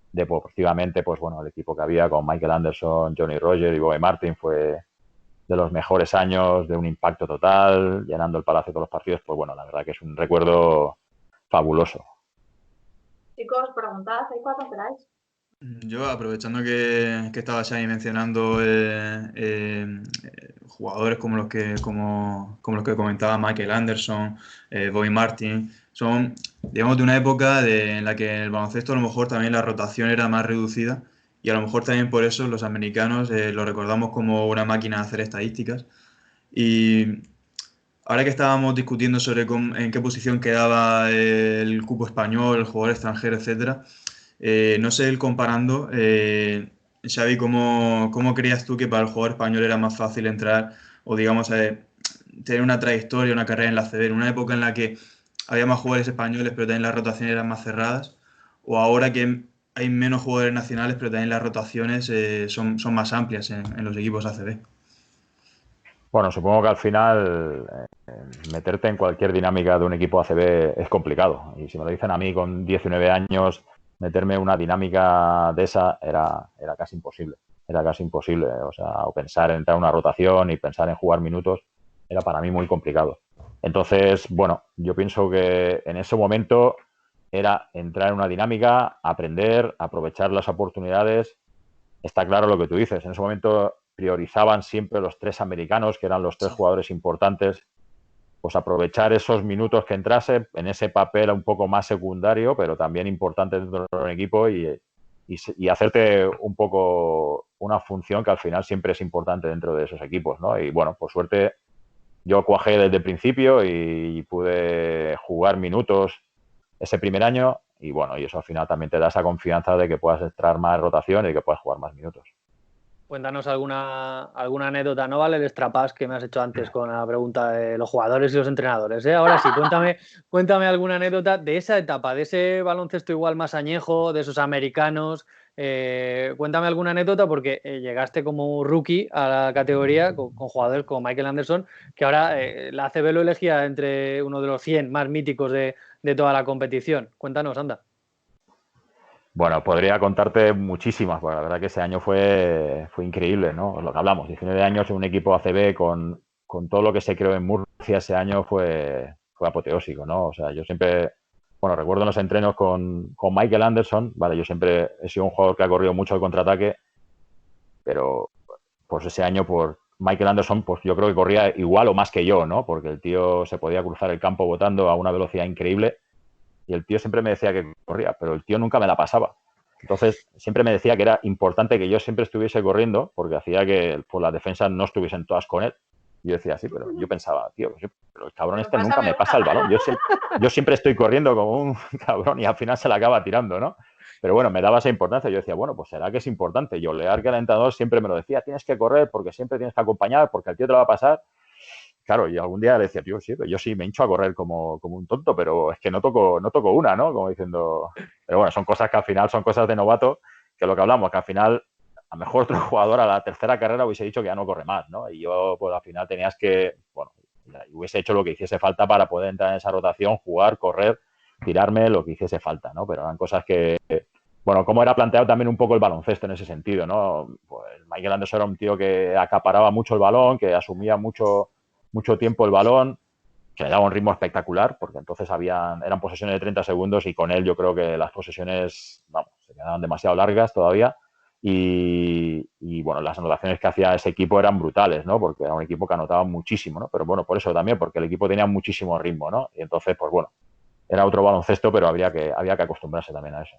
Deportivamente, pues bueno, el equipo que había con Michael Anderson, Johnny Roger y Bobby Martin fue de los mejores años, de un impacto total, llenando el Palacio todos los partidos. Pues bueno, la verdad que es un recuerdo fabuloso. Chicos, preguntad ahí cuando queráis. Yo, aprovechando que estaba Xavi mencionando jugadores como los que comentaba Michael Anderson, Bobby Martin, son, digamos, de una época en la que en el baloncesto a lo mejor también la rotación era más reducida y a lo mejor también por eso los americanos lo recordamos como una máquina de hacer estadísticas. Y ahora que estábamos discutiendo sobre en qué posición quedaba el cupo español, el jugador extranjero, etcétera, no sé, él comparando, Xavi, ¿cómo creías tú que para el jugador español era más fácil entrar o, digamos, tener una trayectoria, una carrera en la CB, en una época en la que había más jugadores españoles, pero también las rotaciones eran más cerradas, o ahora que hay menos jugadores nacionales, pero también las rotaciones son más amplias en los equipos ACB? Bueno, supongo que al final meterte en cualquier dinámica de un equipo ACB es complicado. Y si me lo dicen a mí con 19 años, meterme en una dinámica de esa era casi imposible. Era casi imposible. O sea, o pensar en entrar en una rotación y pensar en jugar minutos era para mí muy complicado. Entonces, bueno, yo pienso que en ese momento era entrar en una dinámica, aprender, aprovechar las oportunidades. Está claro lo que tú dices. En ese momento priorizaban siempre los 3 americanos, que eran los 3 jugadores importantes. Pues aprovechar esos minutos que entrase en ese papel un poco más secundario, pero también importante dentro del equipo y hacerte un poco una función que al final siempre es importante dentro de esos equipos, ¿no? Y bueno, por suerte yo cuajé desde el principio y pude jugar minutos ese primer año y bueno, y eso al final también te da esa confianza de que puedas entrar más rotación y que puedas jugar más minutos. Cuéntanos alguna anécdota, no vale el strapaz que me has hecho antes con la pregunta de los jugadores y los entrenadores, ¿eh? Ahora sí, cuéntame alguna anécdota de esa etapa, de ese baloncesto igual más añejo, de esos americanos. Cuéntame alguna anécdota porque llegaste como rookie a la categoría con jugadores como Michael Anderson, que ahora la ACB lo elegía entre uno de los 100 más míticos de toda la competición. Cuéntanos, anda. Bueno, podría contarte muchísimas, porque la verdad que ese año fue increíble, ¿no? Lo que hablamos, 19 años en un equipo ACB con todo lo que se creó en Murcia ese año fue apoteósico, ¿no? O sea, yo siempre, bueno, recuerdo en los entrenos con Michael Anderson, vale, yo siempre he sido un jugador que ha corrido mucho el contraataque, pero pues ese año por Michael Anderson, pues yo creo que corría igual o más que yo, ¿no? Porque el tío se podía cruzar el campo botando a una velocidad increíble. Y el tío siempre me decía que corría, pero el tío nunca me la pasaba. Entonces, siempre me decía que era importante que yo siempre estuviese corriendo porque hacía que pues, las defensas no estuviesen todas con él. Y yo decía, sí, pero yo pensaba, tío, pero el cabrón este nunca me pasa el balón. Yo siempre estoy corriendo como un cabrón y al final se la acaba tirando, ¿no? Pero bueno, me daba esa importancia. Yo decía, bueno, pues será que es importante. Yo leer que el entrenador siempre me lo decía, tienes que correr porque siempre tienes que acompañar porque el tío te lo va a pasar. Claro, y algún día le decía, tío, sí, yo sí me hincho a correr como un tonto, pero es que no toco una, ¿no? Como diciendo... Pero bueno, son cosas que al final son cosas de novato, que lo que hablamos, que al final, a lo mejor otro jugador a la tercera carrera hubiese dicho que ya no corre más, ¿no? Y yo, pues al final tenías que, bueno, hubiese hecho lo que hiciese falta para poder entrar en esa rotación, jugar, correr, tirarme, lo que hiciese falta, ¿no? Pero eran cosas que... Bueno, cómo era planteado también un poco el baloncesto en ese sentido, ¿no? Pues Michael Anderson era un tío que acaparaba mucho el balón, que asumía mucho mucho tiempo el balón, que le daba un ritmo espectacular, porque entonces eran posesiones de 30 segundos y con él yo creo que las posesiones, vamos, se quedaban demasiado largas todavía. Y bueno, las anotaciones que hacía ese equipo eran brutales, ¿no? Porque era un equipo que anotaba muchísimo, ¿no? Pero bueno, por eso también, porque el equipo tenía muchísimo ritmo, ¿no? Y entonces, pues bueno, era otro baloncesto, pero había que acostumbrarse también a eso.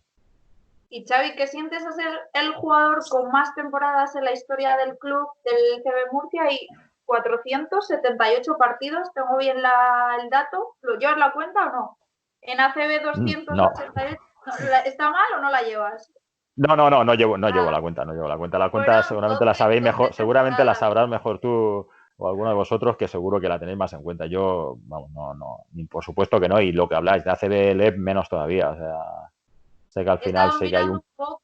Y Xavi, ¿qué sientes a ser el jugador con más temporadas en la historia del club del CB Murcia y 478 partidos? ¿Tengo bien el dato? ¿Lo llevas la cuenta o no? En ACB 288, No. ¿está mal o no la llevas? No llevo la cuenta, no llevo la cuenta. La cuenta seguramente la sabéis mejor, seguramente la sabrás mejor tú o alguno de vosotros, que seguro que la tenéis más en cuenta. Yo, vamos, por supuesto que no, y lo que habláis de ACB LEP menos todavía, o sea, sé que al final sé que hay un poco,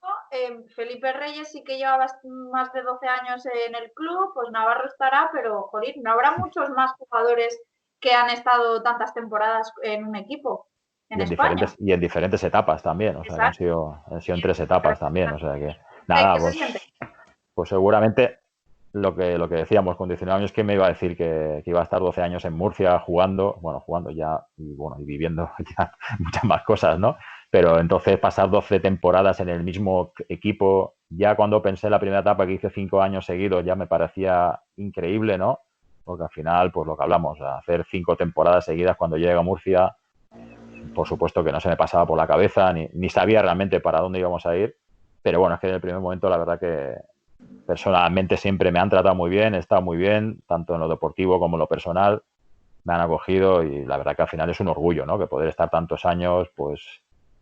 Felipe Reyes sí que lleva más de 12 años en el club, pues Navarro estará, pero joder, no habrá muchos más jugadores que han estado tantas temporadas en un equipo. Y en diferentes etapas también, o sea, que han sido en 3 etapas también, o sea que nada, pues seguramente lo que decíamos, con 19 años, ¿quién me iba a decir que iba a estar 12 años en Murcia jugando ya y viviendo ya muchas más cosas, ¿no? Pero entonces pasar 12 temporadas en el mismo equipo, ya cuando pensé en la primera etapa que hice 5 años seguidos ya me parecía increíble, ¿no? Porque al final, pues lo que hablamos, hacer 5 temporadas seguidas cuando llegue a Murcia, por supuesto que no se me pasaba por la cabeza, ni sabía realmente para dónde íbamos a ir, pero bueno, es que en el primer momento la verdad que personalmente siempre me han tratado muy bien, he estado muy bien, tanto en lo deportivo como en lo personal, me han acogido y la verdad que al final es un orgullo, ¿no? Que poder estar tantos años, pues,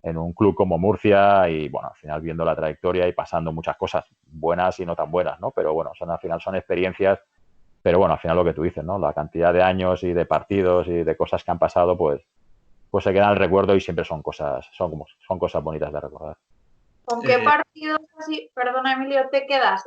en un club como Murcia y, bueno, al final viendo la trayectoria y pasando muchas cosas buenas y no tan buenas, ¿no? Pero bueno, al final son experiencias, pero bueno, al final lo que tú dices, ¿no? La cantidad de años y de partidos y de cosas que han pasado, pues se quedan en el recuerdo y siempre son cosas bonitas de recordar. ¿Con qué partidos así, perdona Emilio, te quedas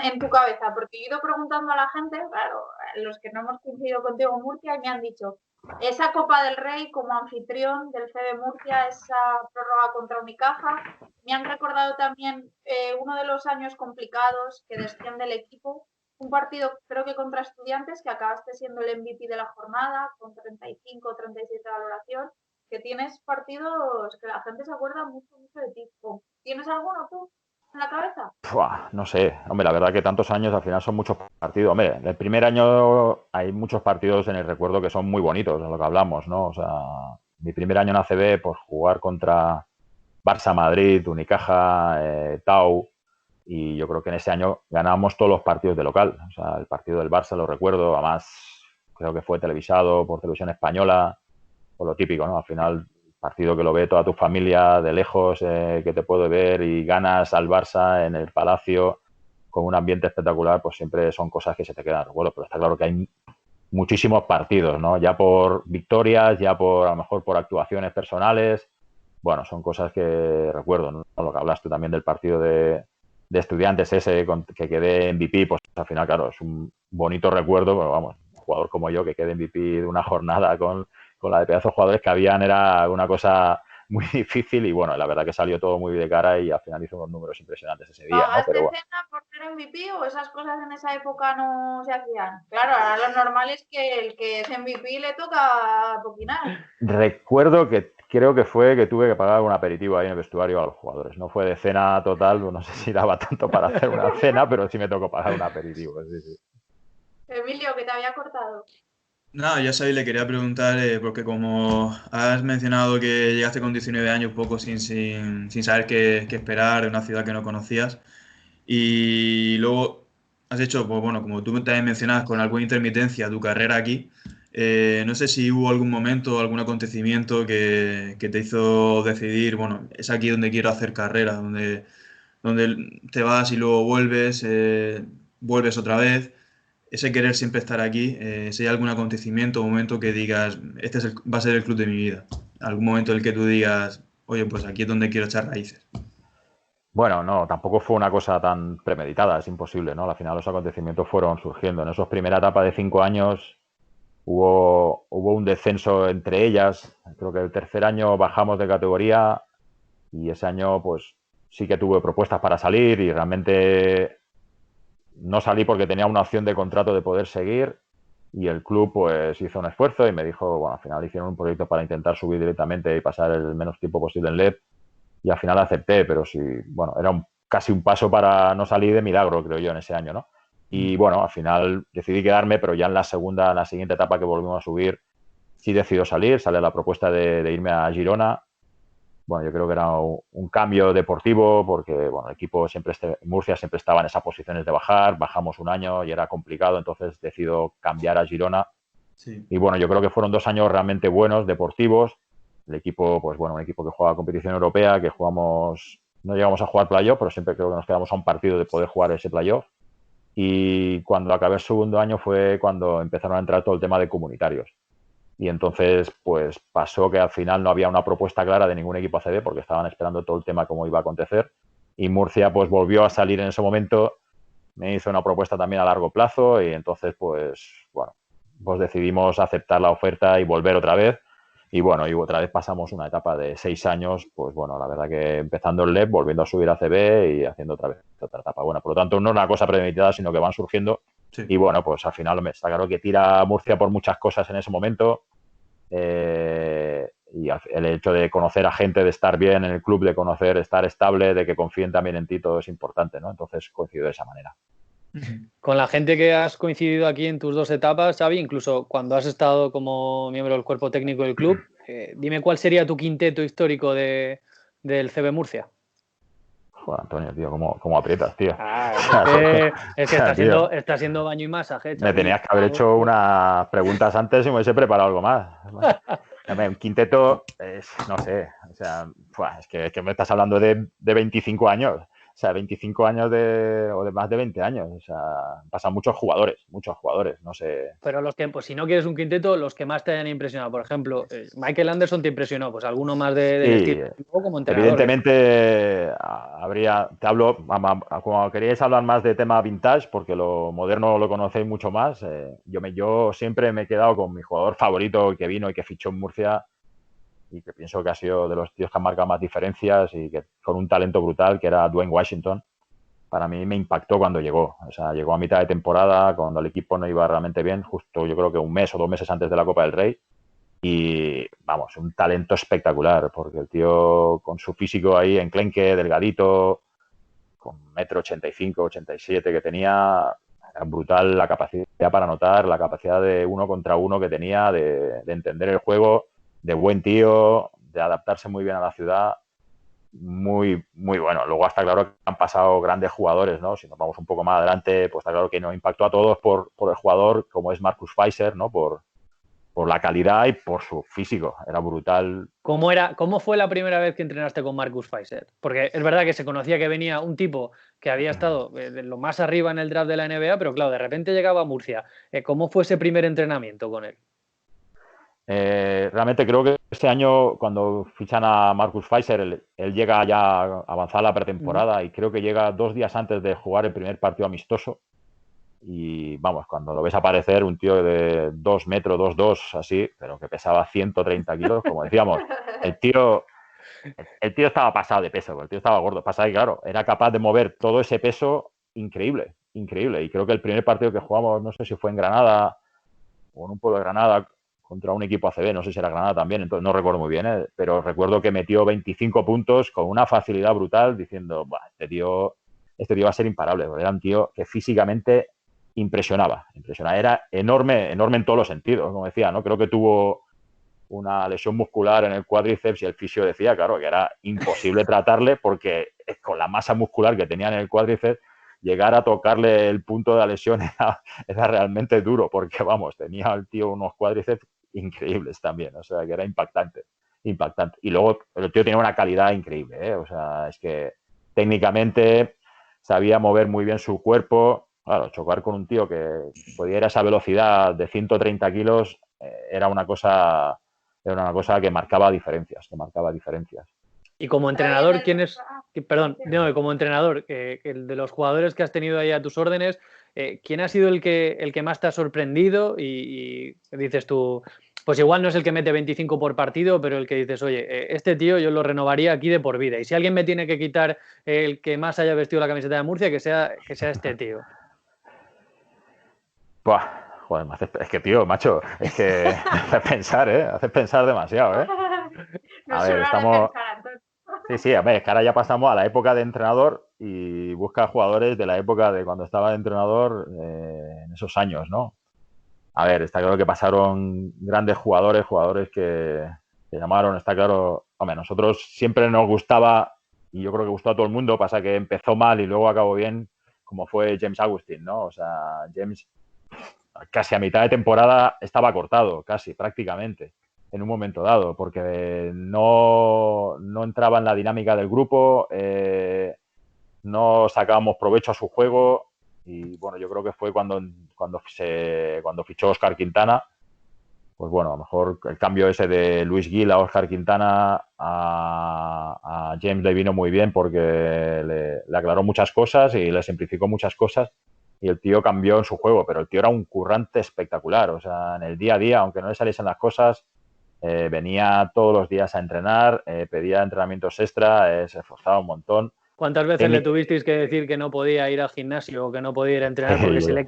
en tu cabeza? Porque yo he ido preguntando a la gente, claro, los que no hemos coincidido contigo en Murcia, y me han dicho, esa Copa del Rey como anfitrión del CB Murcia, esa prórroga contra Unicaja, me han recordado también uno de los años complicados que desciende el equipo, un partido creo que contra Estudiantes, que acabaste siendo el MVP de la jornada, con 35 o 37 de valoración, que tienes partidos que la gente se acuerda mucho de ti. ¿Tienes alguno tú en la cabeza? No sé, hombre, la verdad que tantos años al final son muchos partidos. Hombre, el primer año hay muchos partidos en el recuerdo que son muy bonitos, de lo que hablamos, ¿no? O sea, mi primer año en ACB, pues jugar contra Barça, Madrid, Unicaja, Tau, y yo creo que en ese año ganábamos todos los partidos de local. O sea, el partido del Barça lo recuerdo, además creo que fue televisado por Televisión Española, por lo típico, ¿no? Al final, partido que lo ve toda tu familia de lejos, que te puede ver y ganas al Barça en el Palacio con un ambiente espectacular, pues siempre son cosas que se te quedan recuerdo. Pero está claro que hay muchísimos partidos, ¿no? Ya por victorias, ya por a lo mejor por actuaciones personales. Bueno, son cosas que recuerdo, ¿no? Lo que hablaste también del partido de Estudiantes ese que quedé MVP, pues al final, claro, es un bonito recuerdo, pero vamos, un jugador como yo que quede MVP de una jornada con la de pedazos de jugadores que habían era una cosa muy difícil y bueno, la verdad que salió todo muy de cara y al final hizo unos números impresionantes ese día, ¿no? Pero bueno. ¿Cena por ser MVP o esas cosas en esa época no se hacían? Claro, ahora lo normal es que el que es MVP le toca poquinar. Recuerdo que creo que fue que tuve que pagar un aperitivo ahí en el vestuario a los jugadores. No fue de cena total, no sé si daba tanto para hacer una cena, pero sí me tocó pagar un aperitivo. Sí. Emilio, que te había cortado. No, ya sabéis, le quería preguntar, porque como has mencionado que llegaste con 19 años, poco sin saber qué esperar de una ciudad que no conocías, y luego has hecho, pues bueno, como tú también mencionabas, con alguna intermitencia tu carrera aquí, no sé si hubo algún momento, algún acontecimiento que te hizo decidir, bueno, es aquí donde quiero hacer carrera, donde te vas y luego vuelves otra vez. Ese querer siempre estar aquí, si hay algún acontecimiento o momento que digas, va a ser el club de mi vida. Algún momento en el que tú digas, oye, pues aquí es donde quiero echar raíces. Bueno, no, tampoco fue una cosa tan premeditada, es imposible, ¿no? Al final los acontecimientos fueron surgiendo. En esa primera etapa de 5 años hubo un descenso entre ellas. Creo que el tercer año bajamos de categoría y ese año pues sí que tuve propuestas para salir y realmente no salí porque tenía una opción de contrato de poder seguir y el club pues hizo un esfuerzo y me dijo, bueno, al final hicieron un proyecto para intentar subir directamente y pasar el menos tiempo posible en LEP y al final acepté, pero sí, bueno, era casi un paso para no salir de milagro, creo yo, en ese año, ¿no? Y bueno, al final decidí quedarme, pero ya en la siguiente etapa que volvimos a subir, sí decidió salir, sale la propuesta de irme a Girona. Bueno, yo creo que era un cambio deportivo porque, bueno, el equipo Murcia siempre estaba en esas posiciones de bajar, bajamos un año y era complicado, entonces decido cambiar a Girona. Sí. Y bueno, yo creo que fueron 2 años realmente buenos, deportivos. El equipo, pues bueno, un equipo que juega competición europea, que jugamos, no llegamos a jugar playoff, pero siempre creo que nos quedamos a un partido de poder jugar ese playoff. Y cuando acabé el segundo año fue cuando empezaron a entrar todo el tema de comunitarios. Y entonces, pues pasó que al final no había una propuesta clara de ningún equipo ACB porque estaban esperando todo el tema cómo iba a acontecer. Y Murcia, pues volvió a salir en ese momento, me hizo una propuesta también a largo plazo y entonces, pues, bueno, pues decidimos aceptar la oferta y volver otra vez. Y bueno, y otra vez pasamos una etapa de 6 años, pues bueno, la verdad que empezando el LEP, volviendo a subir a CB y haciendo otra vez otra etapa buena. Por lo tanto, no es una cosa premeditada, sino que van surgiendo. Sí. Y bueno, pues al final está claro que tira Murcia por muchas cosas en ese momento. Y el hecho de conocer a gente, de estar bien en el club, de conocer, estar estable, de que confíen también en ti, todo es importante, ¿no? Entonces coincido de esa manera. Con la gente que has coincidido aquí en tus 2 etapas, Xavi, incluso cuando has estado como miembro del cuerpo técnico del club, dime cuál sería tu quinteto histórico del CB Murcia. Joder, Antonio, tío, ¿cómo aprietas, tío? Es que está siendo baño y masaje, Xavi. Me tenías que haber hecho unas preguntas antes y me hubiese preparado algo más. Un quinteto, no sé, o sea, es que me estás hablando de 25 años. O sea, 25 años o de más de 20 años. O sea, pasan muchos jugadores, no sé. Pero los que, pues si no quieres un quinteto, los que más te hayan impresionado. Por ejemplo, Michael Anderson te impresionó, pues alguno más del estilo como entrenador. Evidentemente te hablo, como queríais hablar más de tema vintage, porque lo moderno lo conocéis mucho más, yo siempre me he quedado con mi jugador favorito que vino y que fichó en Murcia y que pienso que ha sido de los tíos que han marcado más diferencias y que con un talento brutal, que era Dwayne Washington. Para mí me impactó cuando llegó. O sea, llegó a mitad de temporada, cuando el equipo no iba realmente bien, justo yo creo que 1 mes o 2 meses antes de la Copa del Rey. Y, vamos, un talento espectacular, porque el tío con su físico ahí enclenque, delgadito, con 1,85 m, 87 que tenía, era brutal la capacidad para anotar, la capacidad de 1 contra 1 que tenía, de entender el juego, de buen tío, de adaptarse muy bien a la ciudad, muy, muy bueno. Luego está claro que han pasado grandes jugadores, ¿no? Si nos vamos un poco más adelante, pues está claro que nos impactó a todos por el jugador, como es Marcus Pfizer, ¿no? Por la calidad y por su físico. Era brutal. ¿Cómo fue la primera vez que entrenaste con Marcus Pfizer? Porque es verdad que se conocía que venía un tipo que había estado de lo más arriba en el draft de la NBA, pero claro, de repente llegaba a Murcia. ¿Cómo fue ese primer entrenamiento con él? Realmente creo que este año, cuando fichan a Marcus Pfizer, él llega ya avanzada la pretemporada y creo que llega 2 días antes de jugar el primer partido amistoso. Y vamos, cuando lo ves aparecer, un tío de 2 metros, 2'2", así, pero que pesaba 130 kilos, como decíamos, el tío estaba pasado de peso, el tío estaba gordo, pasado y claro, era capaz de mover todo ese peso increíble, increíble. Y creo que el primer partido que jugamos, no sé si fue en Granada o en un pueblo de Granada, contra un equipo ACB, no sé si era Granada también, entonces no recuerdo muy bien, pero recuerdo que metió 25 puntos con una facilidad brutal, diciendo, este tío va a ser imparable, porque era un tío que físicamente impresionaba, era enorme en todos los sentidos, como decía, ¿no? Creo que tuvo una lesión muscular en el cuádriceps y el fisio decía, claro, que era imposible tratarle porque con la masa muscular que tenía en el cuádriceps, llegar a tocarle el punto de la lesión era realmente duro, porque vamos, tenía el tío unos cuádriceps increíbles también, o sea, que era impactante. Y luego el tío tenía una calidad increíble, ¿eh? O sea, es que técnicamente sabía mover muy bien su cuerpo. Claro, chocar con un tío que podía ir a esa velocidad de 130 kilos era una cosa que marcaba diferencias, Y como entrenador, como entrenador, el de los jugadores que has tenido ahí a tus órdenes, ¿quién ha sido el que más te ha sorprendido? Y dices tú, pues igual no es el que mete 25 por partido, pero el que dices, oye, este tío yo lo renovaría aquí de por vida. Y si alguien me tiene que quitar el que más haya vestido la camiseta de Murcia, que sea este tío. Joder, es que, tío, macho, es que haces pensar demasiado, ¿eh? No A es ver, hora de estamos... pensar, Antonio. Sí, a ver, es que ahora ya pasamos a la época de entrenador y busca jugadores de la época de cuando estaba de entrenador en esos años, ¿no? A ver, está claro que pasaron grandes jugadores que llamaron, está claro. Hombre, nosotros siempre nos gustaba, y yo creo que gustó a todo el mundo, pasa que empezó mal y luego acabó bien, como fue James Agustín, ¿no? O sea, James casi a mitad de temporada estaba cortado, casi, prácticamente, en un momento dado, porque no entraba en la dinámica del grupo, no sacábamos provecho a su juego y bueno, yo creo que fue cuando fichó Oscar Quintana, pues bueno, a lo mejor el cambio ese de Luis Gil a Oscar Quintana a James le vino muy bien porque le aclaró muchas cosas y le simplificó muchas cosas y el tío cambió en su juego, pero el tío era un currante espectacular, o sea, en el día a día, aunque no le saliesen las cosas, venía todos los días a entrenar, pedía entrenamientos extra, se esforzaba un montón. ¿Cuántas veces le tuvisteis que decir que no podía ir al gimnasio o que no podía ir a entrenar porque se le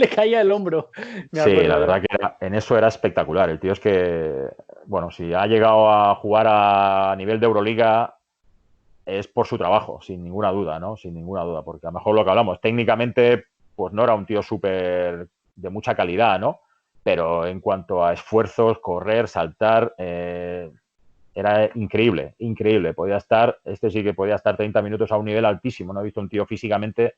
caía el hombro? Sí, la verdad que en eso era espectacular. El tío es que, bueno, si ha llegado a jugar a nivel de Euroliga es por su trabajo, sin ninguna duda, ¿no? Sin ninguna duda, porque a lo mejor lo que hablamos, técnicamente, pues no era un tío súper de mucha calidad, ¿no? Pero en cuanto a esfuerzos, correr, saltar, era increíble, increíble. Este sí que podía estar 30 minutos a un nivel altísimo. No he visto un tío físicamente,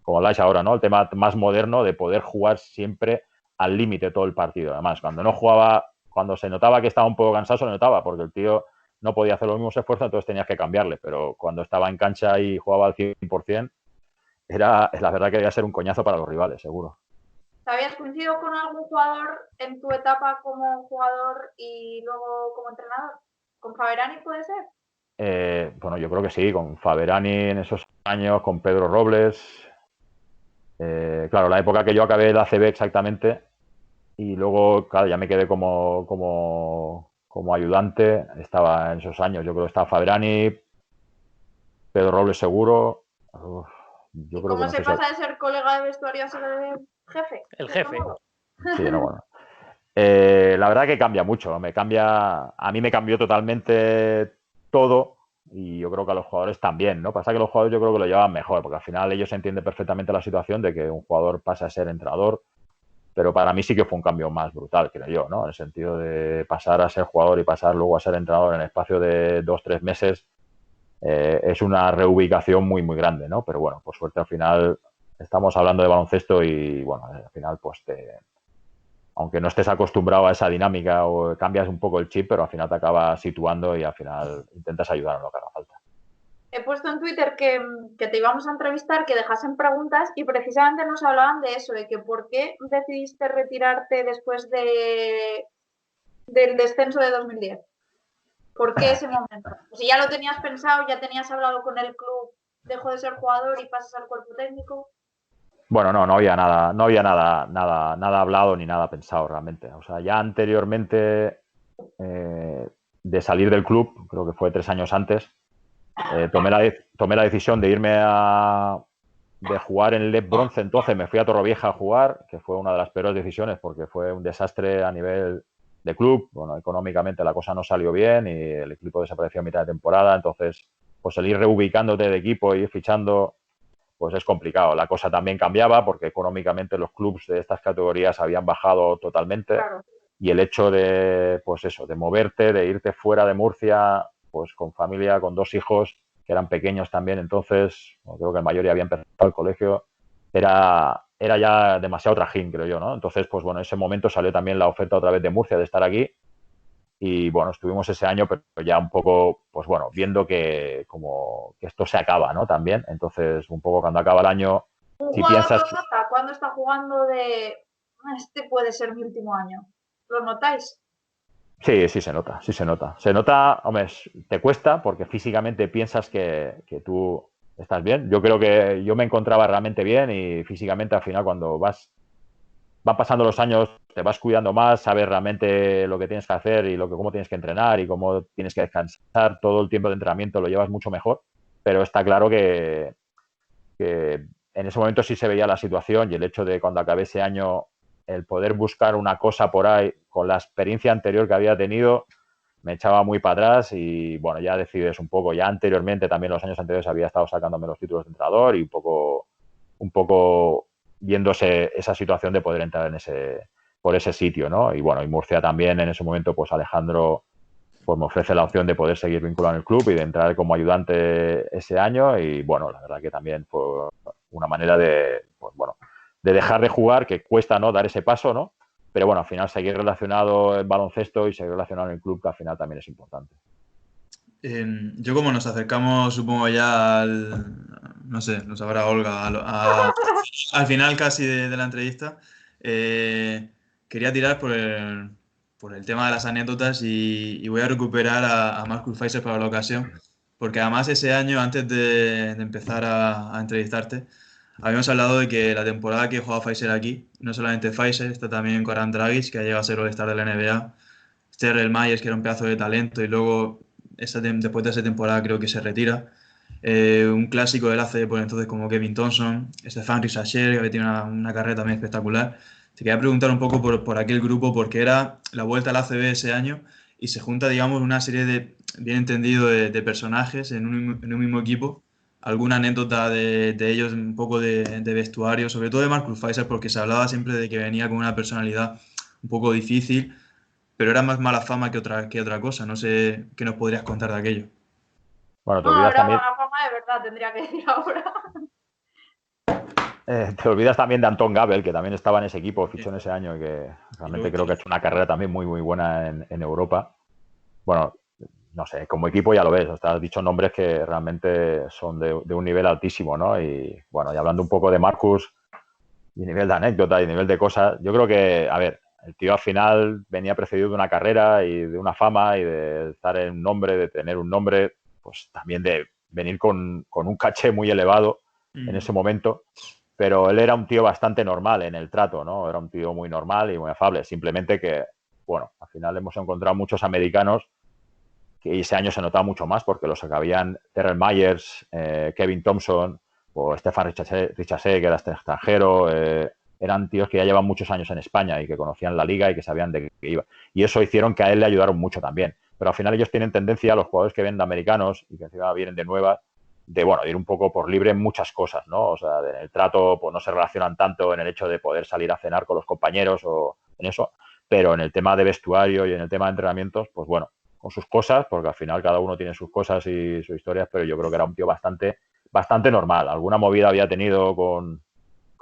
como habláis ahora, ¿no? El tema más moderno de poder jugar siempre al límite todo el partido. Además, cuando no jugaba, cuando se notaba que estaba un poco cansado, se notaba, porque el tío no podía hacer los mismos esfuerzos, entonces tenías que cambiarle. Pero cuando estaba en cancha y jugaba al 100%, la verdad que debía ser un coñazo para los rivales, seguro. ¿Habías coincidido con algún jugador en tu etapa como jugador y luego como entrenador? ¿Con Faberani puede ser? Bueno, yo creo que sí, con Faberani en esos años, con Pedro Robles. Claro, la época que yo acabé la ACB exactamente y luego, claro, ya me quedé como ayudante. Estaba en esos años, yo creo que estaba Faberani, Pedro Robles seguro. Yo creo ¿cómo se pasa de ser colega de vestuario a ser el jefe? El jefe. Sí, no, bueno. La verdad que cambia mucho. A mí me cambió totalmente todo y yo creo que a los jugadores también, ¿no? Pasa que los jugadores yo creo que lo llevan mejor, porque al final ellos entienden perfectamente la situación de que un jugador pasa a ser entrenador, pero para mí sí que fue un cambio más brutal, creo yo, ¿no? En el sentido de pasar a ser jugador y pasar luego a ser entrenador en el espacio de 2-3 meses, es una reubicación muy, muy grande, ¿no? Pero bueno, por suerte al final estamos hablando de baloncesto y bueno, al final pues aunque no estés acostumbrado a esa dinámica o cambias un poco el chip, pero al final te acabas situando y al final intentas ayudar en lo que haga falta. He puesto en Twitter que te íbamos a entrevistar, que dejasen preguntas y precisamente nos hablaban de eso, de que por qué decidiste retirarte después del descenso de 2010. ¿Por qué ese momento? Pues si ya lo tenías pensado, ya tenías hablado con el club, dejó de ser jugador y pasas al cuerpo técnico. Bueno, no había nada hablado ni nada pensado realmente. O sea, ya anteriormente de salir del club, creo que fue 3 años antes, tomé la decisión de irme de jugar en Leb Bronce. Entonces me fui a Torrevieja a jugar, que fue una de las peores decisiones porque fue un desastre a nivel de club. Bueno, económicamente la cosa no salió bien y el equipo desapareció a mitad de temporada. Entonces, pues el ir reubicándote de equipo y ir fichando, pues es complicado. La cosa también cambiaba porque económicamente los clubes de estas categorías habían bajado totalmente. Claro. Y el hecho de, pues eso, de moverte, de irte fuera de Murcia, pues con familia, con 2 hijos que eran pequeños también, entonces, creo que el mayor ya había empezado el colegio, era ya demasiado trajín, creo yo, ¿no? Entonces, pues bueno, en ese momento salió también la oferta otra vez de Murcia de estar aquí y bueno, estuvimos ese año, pero ya un poco, pues bueno, viendo que como que esto se acaba, ¿no? También, entonces, un poco cuando acaba el año, si piensas... ¿Lo nota cuando está jugando de este puede ser mi último año? ¿Lo notáis? Sí, se nota. Se nota, hombre, te cuesta porque físicamente piensas que tú estás bien. Yo creo que yo me encontraba realmente bien y físicamente al final cuando van pasando los años te vas cuidando más, sabes realmente lo que tienes que hacer y cómo tienes que entrenar y cómo tienes que descansar. Todo el tiempo de entrenamiento lo llevas mucho mejor, pero está claro que en ese momento sí se veía la situación y el hecho de cuando acabé ese año, el poder buscar una cosa por ahí con la experiencia anterior que había tenido, me echaba muy para atrás y bueno, ya decides un poco. Ya anteriormente, también los años anteriores, había estado sacándome los títulos de entrenador y un poco viéndose esa situación de poder entrar por ese sitio, ¿no? Y bueno, y Murcia también en ese momento, pues Alejandro pues me ofrece la opción de poder seguir vinculado en el club y de entrar como ayudante ese año y bueno, la verdad que también fue una manera de, pues bueno, de dejar de jugar, que cuesta, ¿no?, dar ese paso, ¿no? Pero bueno, al final seguir relacionado en baloncesto y seguir relacionado en el club, que al final también es importante. Yo como nos acercamos, supongo ya no sé, lo sabrá Olga, al final casi de la entrevista, quería tirar por el tema de las anécdotas y voy a recuperar a Marcus Pfizer para la ocasión, porque además ese año, antes de empezar a entrevistarte, habíamos hablado de que la temporada que jugaba Pfizer aquí, no solamente Pfizer, está también Goran Dragic, que ha llegado a ser All-Star de la NBA, Terrell Myers, que era un pedazo de talento, y luego después de esa temporada creo que se retira. Un clásico del ACB por entonces como Kevin Thompson, Stefan Risacher, que había tenido una carrera también espectacular. Te quería preguntar un poco por aquel grupo, porque era la vuelta al ACB ese año y se junta, digamos, una serie de, bien entendido, de personajes en un mismo equipo. Alguna anécdota de ellos, un poco de vestuario, sobre todo de Marcus Pfizer, porque se hablaba siempre de que venía con una personalidad un poco difícil, pero era más mala fama que otra cosa. No sé qué nos podrías contar de aquello. Bueno, te No, olvidas era también, mala fama de verdad, tendría que decir ahora. te olvidas también de Anton Gabel, que también estaba en ese equipo, fichó en ese año y que realmente creo que ha hecho una carrera también muy, muy buena en Europa. Bueno, no sé, como equipo ya lo ves, o sea, has dicho nombres que realmente son de un nivel altísimo, ¿no? Y bueno, y hablando un poco de Marcus y nivel de anécdota y nivel de cosas, yo creo que, a ver, el tío al final venía precedido de una carrera y de una fama y de estar en un nombre, de tener un nombre, pues también de venir con un caché muy elevado en ese momento, pero él era un tío bastante normal en el trato, ¿no? Era un tío muy normal y muy afable, simplemente que, bueno, al final hemos encontrado muchos americanos que ese año se notaba mucho más porque los que habían Terrell Myers, Kevin Thompson o Stefan Richaset, que era este extranjero, eran tíos que ya llevan muchos años en España y que conocían la liga y que sabían de qué iba. Y eso hicieron que a él le ayudaron mucho también. Pero al final ellos tienen tendencia, los jugadores que vienen de americanos y que encima vienen de nuevas, de, bueno, de ir un poco por libre en muchas cosas, ¿no? O sea, en el trato pues no se relacionan tanto en el hecho de poder salir a cenar con los compañeros o en eso, pero en el tema de vestuario y en el tema de entrenamientos, pues bueno, con sus cosas, porque al final cada uno tiene sus cosas y sus historias, pero yo creo que era un tío bastante normal. Alguna movida había tenido con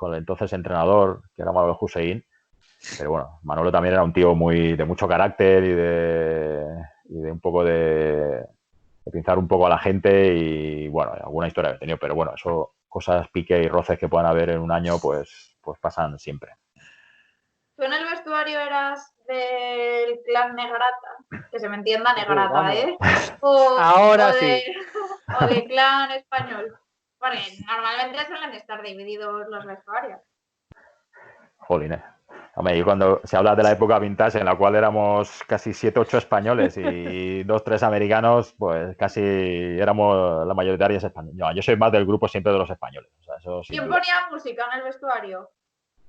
el entonces entrenador, que era Manuel Hussein, pero bueno, Manolo también era un tío de mucho carácter y de un poco de pinzar un poco a la gente y bueno, alguna historia había tenido, pero bueno, eso, cosas pique y roces que puedan haber en un año, pues pasan siempre. ¿Tú en el vestuario eras del clan Negrata? Que se me entienda Negrata, ¿eh? Ahora o sí. o de clan español. Porque normalmente suelen estar divididos los vestuarios. Jolines. Hombre, y cuando se habla de la época vintage en la cual éramos casi 7-8 españoles y 2-3 americanos, pues casi éramos la mayoría españoles. No, yo soy más del grupo siempre de los españoles. O sea, eso sin ¿Quién duda. ponía música en el vestuario?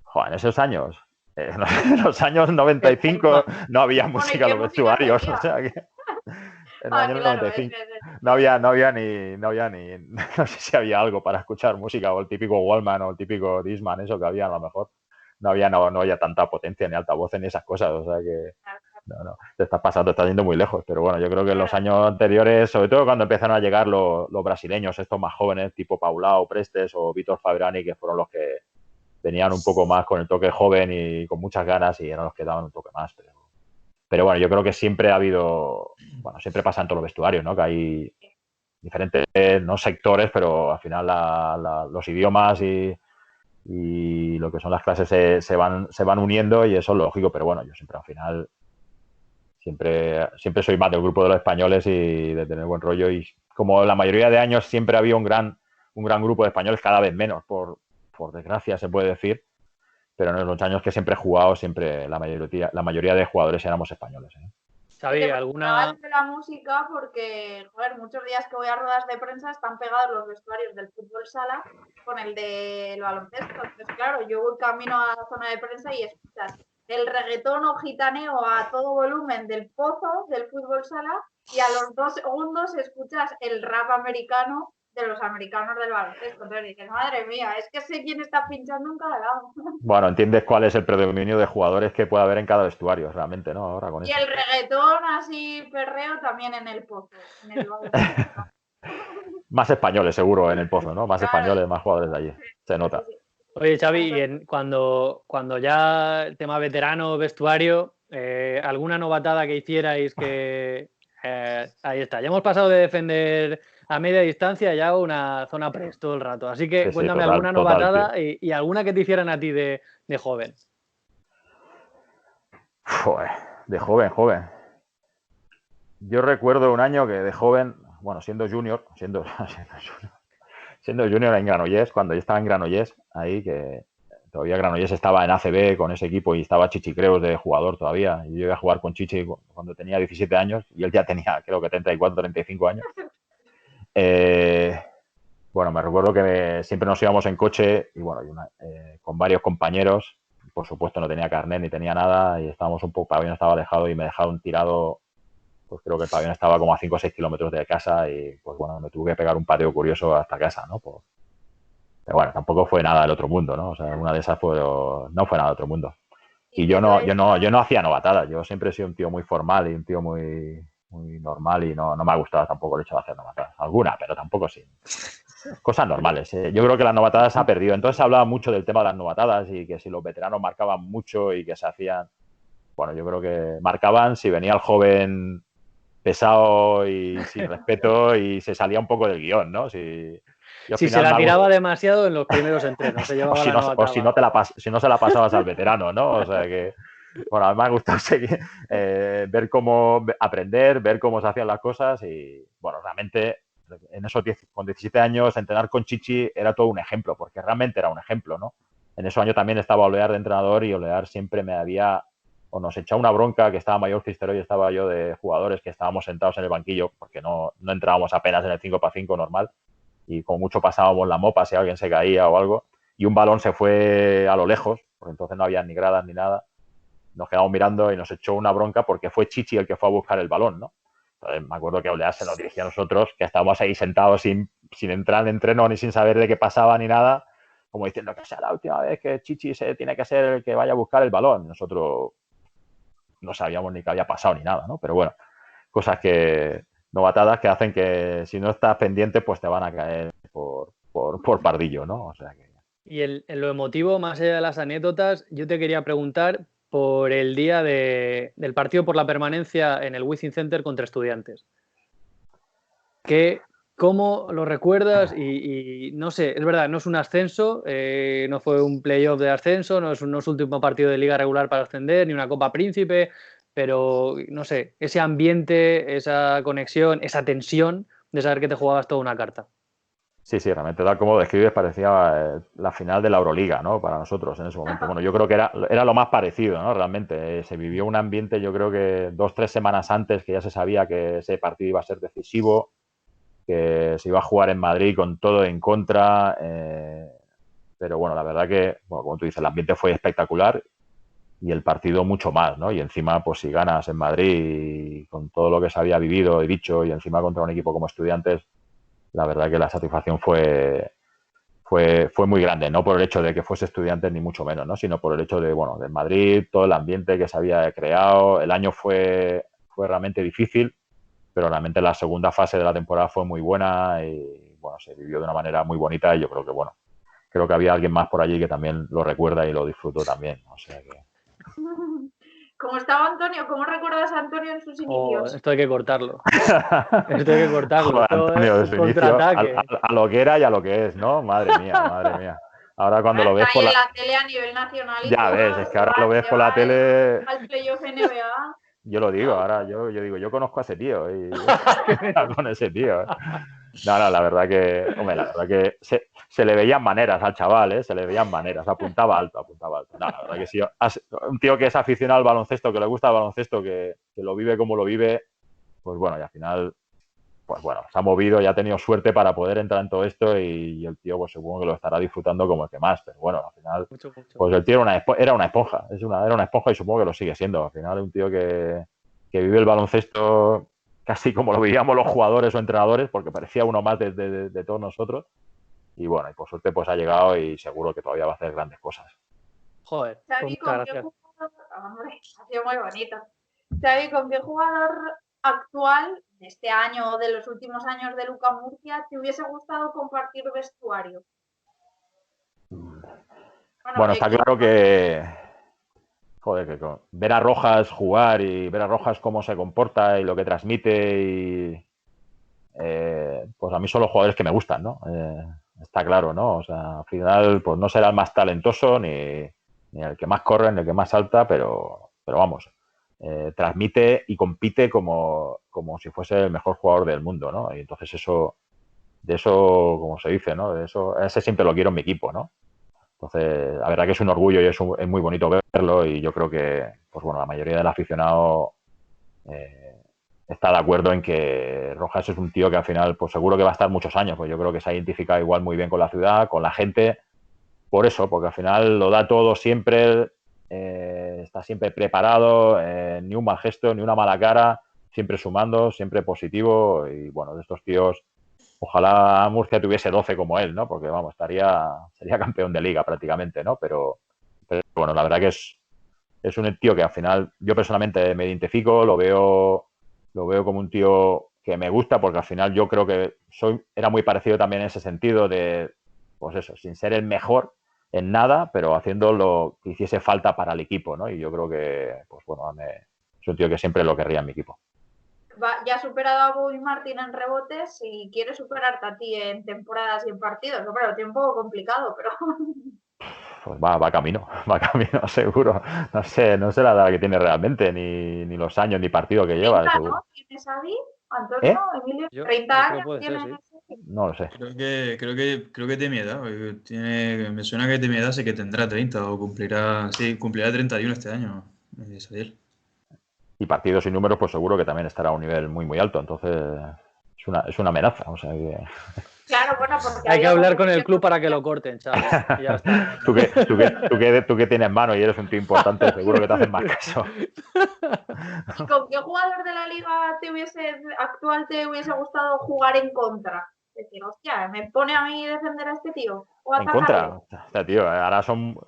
Joder, en esos años, en los años 95 no había música en los vestuarios. O sea que en los años claro, 95 no había ni, no sé si había algo para escuchar música o el típico Wallman o el típico Discman, eso que había a lo mejor. No había tanta potencia ni altavoces ni esas cosas, o sea que no, te estás yendo muy lejos, pero bueno, yo creo que en los años anteriores, sobre todo cuando empezaron a llegar los brasileños, estos más jóvenes, tipo Paulao, Prestes o Vítor Fabrani, que fueron los que venían un poco más con el toque joven y con muchas ganas y eran los que daban un toque más, pero bueno, yo creo que siempre ha habido, bueno, siempre pasa en todos los vestuarios, ¿no? Que hay diferentes, no sectores, pero al final los idiomas y lo que son las clases se van uniendo y eso es lógico, pero bueno, yo siempre al final siempre soy más del grupo de los españoles y de tener buen rollo y como la mayoría de años siempre había un gran grupo de españoles, cada vez menos, por desgracia se puede decir, pero en los años que siempre he jugado, siempre la mayoría de jugadores éramos españoles, ¿eh? Xavi, Te ¿alguna...? preguntaba de la música porque, joder, muchos días que voy a ruedas de prensa están pegados los vestuarios del fútbol sala con el del baloncesto. Entonces, claro, yo voy camino a la zona de prensa y escuchas el reggaetón o gitaneo a todo volumen del Pozo, del fútbol sala, y a los 2 segundos escuchas el rap americano de los americanos del baloncesto. Entonces dices, madre mía, es que sé quién está pinchando en cada lado. Bueno, entiendes cuál es el predominio de jugadores que puede haber en cada vestuario, realmente, ¿no? Ahora con Y eso. el reggaetón así perreo también en el Pozo, en el baloncesto. Más españoles, seguro, en el Pozo, ¿no? Más Claro, españoles, más jugadores de allí. Se nota. sí, sí. Oye, Xavi, y cuando ya el tema veterano, vestuario, ¿alguna novatada que hicierais que... ahí está, ya hemos pasado de defender a media distancia ya a una zona press todo el rato. Así que Sí, sí, cuéntame total, alguna total, novatada y alguna que te hicieran a ti de joven. Joder, de joven. Yo recuerdo un año que de joven, bueno, siendo junior en Granollers, cuando yo estaba en Granollers, ahí que todavía Granollers estaba en ACB con ese equipo y estaba Chichi Creus de jugador todavía. Y yo iba a jugar con Chichi cuando tenía 17 años y él ya tenía, creo que 34, 35 años. Bueno, me recuerdo que siempre nos íbamos en coche y bueno, con varios compañeros. Por supuesto no tenía carnet ni tenía nada y estábamos un poco, el pabellón estaba alejado y me dejaron tirado, pues creo que el pabellón estaba como a 5 o 6 kilómetros de casa y pues bueno, me tuve que pegar un pateo curioso hasta casa, ¿no? Pero bueno, tampoco fue nada del otro mundo, ¿no? O sea, una de esas no fue nada del otro mundo. Y yo no hacía novatadas, yo siempre he sido un tío muy formal y un tío muy normal y no me ha gustado tampoco el hecho de hacer novatadas. Alguna, pero tampoco sí. Cosas normales. Yo creo que las novatadas se ha perdido. Entonces se hablaba mucho del tema de las novatadas y que si los veteranos marcaban mucho y que se hacían... Bueno, yo creo que marcaban si venía el joven pesado y sin respeto y se salía un poco del guión, ¿no? Si se la tiraba demasiado en los primeros entrenos, se llevaba o si no se la pasabas al veterano, ¿no? O sea que... Bueno, a mí me ha gustado ver cómo aprender, ver cómo se hacían las cosas y, bueno, realmente en esos con 17 años entrenar con Chichi era todo un ejemplo, porque realmente era un ejemplo, ¿no? En esos años también estaba Olear de entrenador y Olear siempre nos echaba una bronca, que estaba Mayor Cisteró y estaba yo de jugadores que estábamos sentados en el banquillo porque no entrábamos apenas en el 5x5 normal y como mucho pasábamos la mopa si alguien se caía o algo y un balón se fue a lo lejos, porque entonces no había ni gradas ni nada. Nos quedamos mirando y nos echó una bronca porque fue Chichi el que fue a buscar el balón, ¿no? Entonces me acuerdo que Olear se nos dirigía a nosotros, que estábamos ahí sentados sin entrar en entreno ni sin saber de qué pasaba ni nada, como diciendo que sea la última vez que Chichi tiene que ser el que vaya a buscar el balón. Nosotros no sabíamos ni qué había pasado ni nada, ¿no? Pero bueno, cosas novatadas que hacen que si no estás pendiente, pues te van a caer por pardillo, ¿no? O sea que... Y en lo emotivo, más allá de las anécdotas, yo te quería preguntar por el día del partido por la permanencia en el Wizzing Center contra Estudiantes. ¿Cómo lo recuerdas? Y no sé, es verdad, no es un ascenso, no fue un playoff de ascenso, no es un último partido de liga regular para ascender, ni una Copa Príncipe, pero no sé, ese ambiente, esa conexión, esa tensión de saber que te jugabas toda una carta. Sí, realmente tal como describes parecía la final de la Euroliga, ¿no? Para nosotros en ese momento. Bueno, yo creo que era lo más parecido, ¿no? Realmente se vivió un ambiente, yo creo que 2-3 semanas antes que ya se sabía que ese partido iba a ser decisivo, que se iba a jugar en Madrid con todo en contra, pero bueno, la verdad que, bueno, como tú dices, el ambiente fue espectacular y el partido mucho más, ¿no? Y encima, pues si ganas en Madrid y con todo lo que se había vivido y dicho y encima contra un equipo como Estudiantes, la verdad que la satisfacción fue muy grande, no por el hecho de que fuese Estudiantes ni mucho menos, ¿no? Sino por el hecho de Madrid, todo el ambiente que se había creado. El año fue realmente difícil, pero realmente la segunda fase de la temporada fue muy buena y bueno, se vivió de una manera muy bonita y yo creo que creo que había alguien más por allí que también lo recuerda y lo disfrutó también, o sea que... ¿Cómo estaba Antonio? ¿Cómo recuerdas a Antonio en sus inicios? Esto hay que cortarlo. Esto hay que cortarlo. Joder, Antonio, de su inicio, a lo que era y a lo que es, ¿no? Madre mía. Ahora cuando lo ves por la tele a nivel nacional. Ya ves, es que ahora lo ves por la tele... Al playoff NBA. Yo lo digo, ahora yo digo, yo conozco a ese tío y con ese tío. No, la verdad que, hombre, la verdad que se le veían maneras al chaval, ¿eh? Se le veían maneras, apuntaba alto, apuntaba alto. No, la verdad que sí, un tío que es aficionado al baloncesto, que le gusta el baloncesto, que lo vive como lo vive, pues bueno, y al final, pues bueno, se ha movido y ha tenido suerte para poder entrar en todo esto y el tío, pues supongo que lo estará disfrutando como el que más, pero bueno, al final, Mucho, mucho. pues el tío era una esponja, era una esponja y supongo que lo sigue siendo. Al final es un tío que vive el baloncesto casi como lo vivíamos los jugadores o entrenadores, porque parecía uno más de todos nosotros. Y bueno, y por suerte pues ha llegado y seguro que todavía va a hacer grandes cosas. Joder, pues Xavi, muchas ¿con qué gracias. jugador? Hombre, ha sido muy bonito. Xavi, ¿con qué jugador actual de este año o de los últimos años de Luka Murcia te hubiese gustado compartir vestuario? Bueno, está claro que, joder, que ver a Rojas jugar y ver a Rojas cómo se comporta y lo que transmite y pues a mí son los jugadores que me gustan, ¿no? Está claro, ¿no? O sea, al final pues no será el más talentoso ni el que más corre ni el que más salta, pero vamos, transmite y compite como si fuese el mejor jugador del mundo, ¿no? Y entonces de eso, como se dice, ¿no? De eso, ese siempre lo quiero en mi equipo, ¿no? Entonces, la verdad que es un orgullo y es muy bonito verlo y yo creo que, pues bueno, la mayoría del aficionado está de acuerdo en que Rojas es un tío que al final, pues seguro que va a estar muchos años, pues yo creo que se ha identificado igual muy bien con la ciudad, con la gente, por eso, porque al final lo da todo siempre, está siempre preparado, ni un mal gesto, ni una mala cara, siempre sumando, siempre positivo y bueno, de estos tíos, ojalá Murcia tuviese 12 como él, ¿no? Porque vamos, sería campeón de liga prácticamente, ¿no? Pero bueno, la verdad que es un tío que al final yo personalmente me identifico, lo veo como un tío que me gusta porque al final yo creo que era muy parecido también en ese sentido de, pues eso, sin ser el mejor en nada, pero haciendo lo que hiciese falta para el equipo, ¿no? Y yo creo que, pues bueno, es un tío que siempre lo querría en mi equipo. Ya ha superado a Bobby Martin en rebotes y quiere superarte a ti en temporadas y en partidos. Bueno, lo tiene un poco complicado, pero... Pues va camino, seguro. No sé la edad que tiene realmente, ni los años, ni partido que lleva, 30, seguro. ¿no? ¿Tienes Xavi? Antonio, Emilio, Yo 30 creo que años puede ser, tiene. sí. No lo sé. Creo que tiene mi edad. Me suena que tiene mi edad, sé que tendrá 30 o cumplirá 31 este año. Xavier. Y partidos y números, pues seguro que también estará a un nivel muy alto. Entonces, es una amenaza. O sea que... Claro, bueno, porque Hay que hablar con el club para que lo corten, Xavi. Y ya está. tú que tienes mano y eres un tío importante, seguro que te hacen más caso. ¿Y con qué jugador de la liga actual te hubiese gustado jugar en contra? Es decir, hostia, ¿me pone a mí defender a este tío? ¿O En atacarle? contra, o sea, tío, ahora son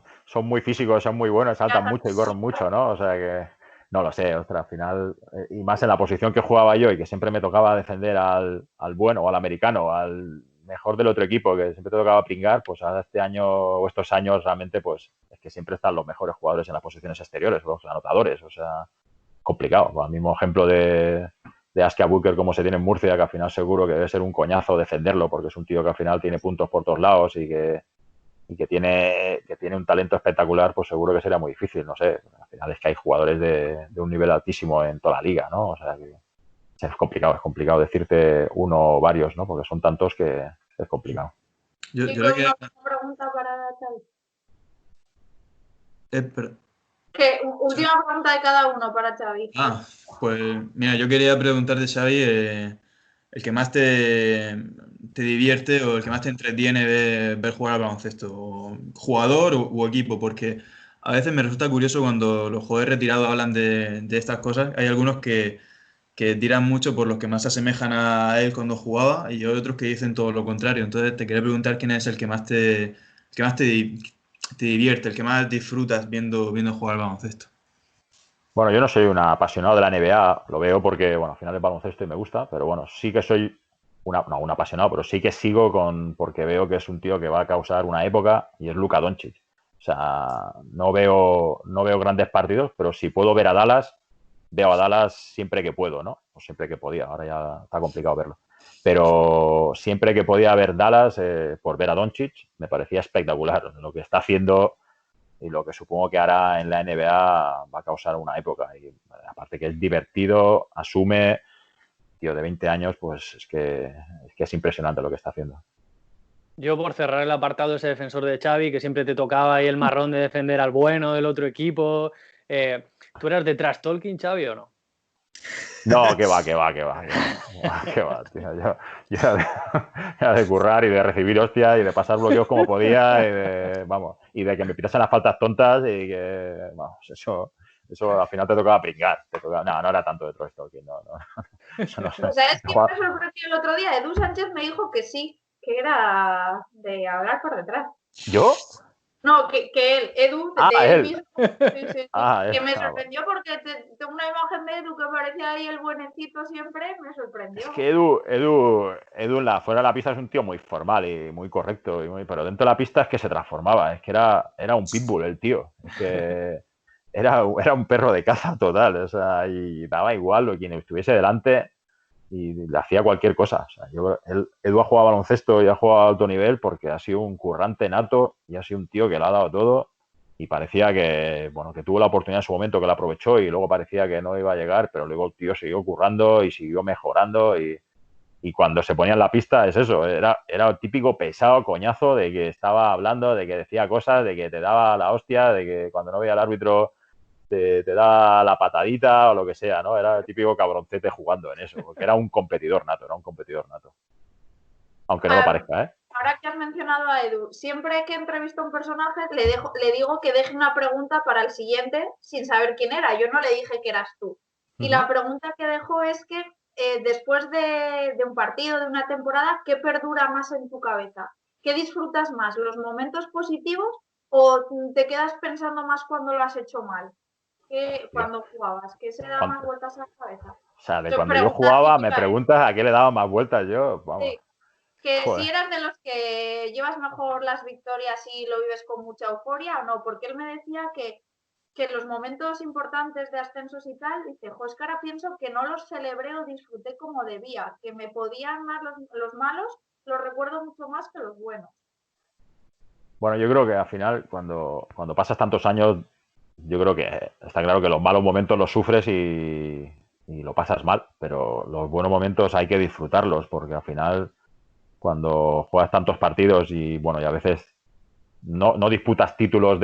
muy físicos, son muy buenos, saltan mucho y corren mucho, ¿no? O sea que no lo sé, ostras, al final, y más en la posición que jugaba yo y que siempre me tocaba defender al bueno o al americano, al mejor del otro equipo, que siempre te tocaba pringar, pues ahora este año o estos años realmente, pues es que siempre están los mejores jugadores en las posiciones exteriores, los anotadores, o sea, complicado. Pues, el mismo ejemplo de Askia Booker como se tiene en Murcia, que al final seguro que debe ser un coñazo defenderlo, porque es un tío que al final tiene puntos por todos lados y que tiene un talento espectacular, pues seguro que sería muy difícil, no sé. Al final es que hay jugadores de un nivel altísimo en toda la liga, ¿no? O sea que es complicado decirte uno o varios, ¿no? Porque son tantos que es complicado. Yo Y creo con una pregunta para Xavi. Última pregunta de cada uno para Xavi. Pues mira, yo quería preguntarte, Xavi, el que más te divierte o el que más te entretiene ver jugar al baloncesto, o jugador u equipo, porque a veces me resulta curioso cuando los jugadores retirados hablan de estas cosas. Hay algunos que tiran mucho por los que más se asemejan a él cuando jugaba y hay otros que dicen todo lo contrario. Entonces te quería preguntar quién es el que más te divierte, el que más disfrutas viendo jugar al baloncesto. Bueno, yo no soy un apasionado de la NBA, lo veo porque, bueno, al final es baloncesto y me gusta, pero bueno, sí que soy un apasionado, pero sí que sigo porque veo que es un tío que va a causar una época y es Luka Doncic. O sea, no veo grandes partidos, pero si puedo ver a Dallas, veo a Dallas siempre que puedo, ¿no? O siempre que podía, ahora ya está complicado verlo. Pero siempre que podía ver Dallas, por ver a Doncic, me parecía espectacular. Lo que está haciendo y lo que supongo que hará en la NBA va a causar una época. Y aparte que es divertido, asume, tío de 20 años, pues es que es impresionante lo que está haciendo. Yo, por cerrar el apartado, ese defensor de Xavi, que siempre te tocaba ahí el marrón de defender al bueno del otro equipo. ¿Tú eras de trash talking, Xavi, o no? No, que va, tío. Yo era de currar y de recibir hostia y de pasar bloqueos como podía y de que me pitasen las faltas tontas y que, vamos, eso al final te tocaba pringar. No era tanto de trash talking, no. Eso no sé. ¿Sabes quién me sorprendió el otro día? Edu Sánchez me dijo que sí, que era de hablar por detrás. ¿Yo? No, que él, Edu, de él mismo. Sí. Que me bueno. sorprendió porque tengo una imagen de Edu que parecía ahí el buenecito siempre, me sorprendió. Es que Edu fuera de la pista es un tío muy formal y muy correcto, pero dentro de la pista es que se transformaba, es que era un pitbull el tío, es que era un perro de caza total, o sea, y daba igual lo quien estuviese delante y le hacía cualquier cosa. O sea, Edu ha jugado baloncesto y ha jugado a alto nivel porque ha sido un currante nato y ha sido un tío que lo ha dado todo y parecía que, bueno, que tuvo la oportunidad en su momento, que la aprovechó y luego parecía que no iba a llegar, pero luego el tío siguió currando y siguió mejorando y cuando se ponía en la pista es eso, era el típico pesado coñazo de que estaba hablando, de que decía cosas, de que te daba la hostia, de que cuando no veía al árbitro te da la patadita o lo que sea, ¿no? Era el típico cabroncete jugando en eso, porque era un competidor nato. Aunque no lo parezca, ¿eh? Ahora que has mencionado a Edu, siempre que entrevisto a un personaje le digo que deje una pregunta para el siguiente sin saber quién era. Yo no le dije que eras tú. Y la pregunta que dejo es que después de un partido, de una temporada, ¿qué perdura más en tu cabeza? ¿Qué disfrutas más? ¿Los momentos positivos o te quedas pensando más cuando lo has hecho mal? Cuando jugabas, ¿qué se da más vueltas a la cabeza? O sea, cuando yo jugaba, me preguntas a qué le daba más vueltas yo. Vamos. Sí. Que si eras de los que llevas mejor las victorias y lo vives con mucha euforia o no, porque él me decía que en los momentos importantes de ascensos y tal, dice, jo, es que ahora pienso que no los celebré o disfruté como debía, que me podían más los malos, los recuerdo mucho más que los buenos. Bueno, yo creo que al final, cuando pasas tantos años, yo creo que está claro que los malos momentos los sufres y lo pasas mal, pero los buenos momentos hay que disfrutarlos, porque al final cuando juegas tantos partidos y bueno, y a veces no disputas títulos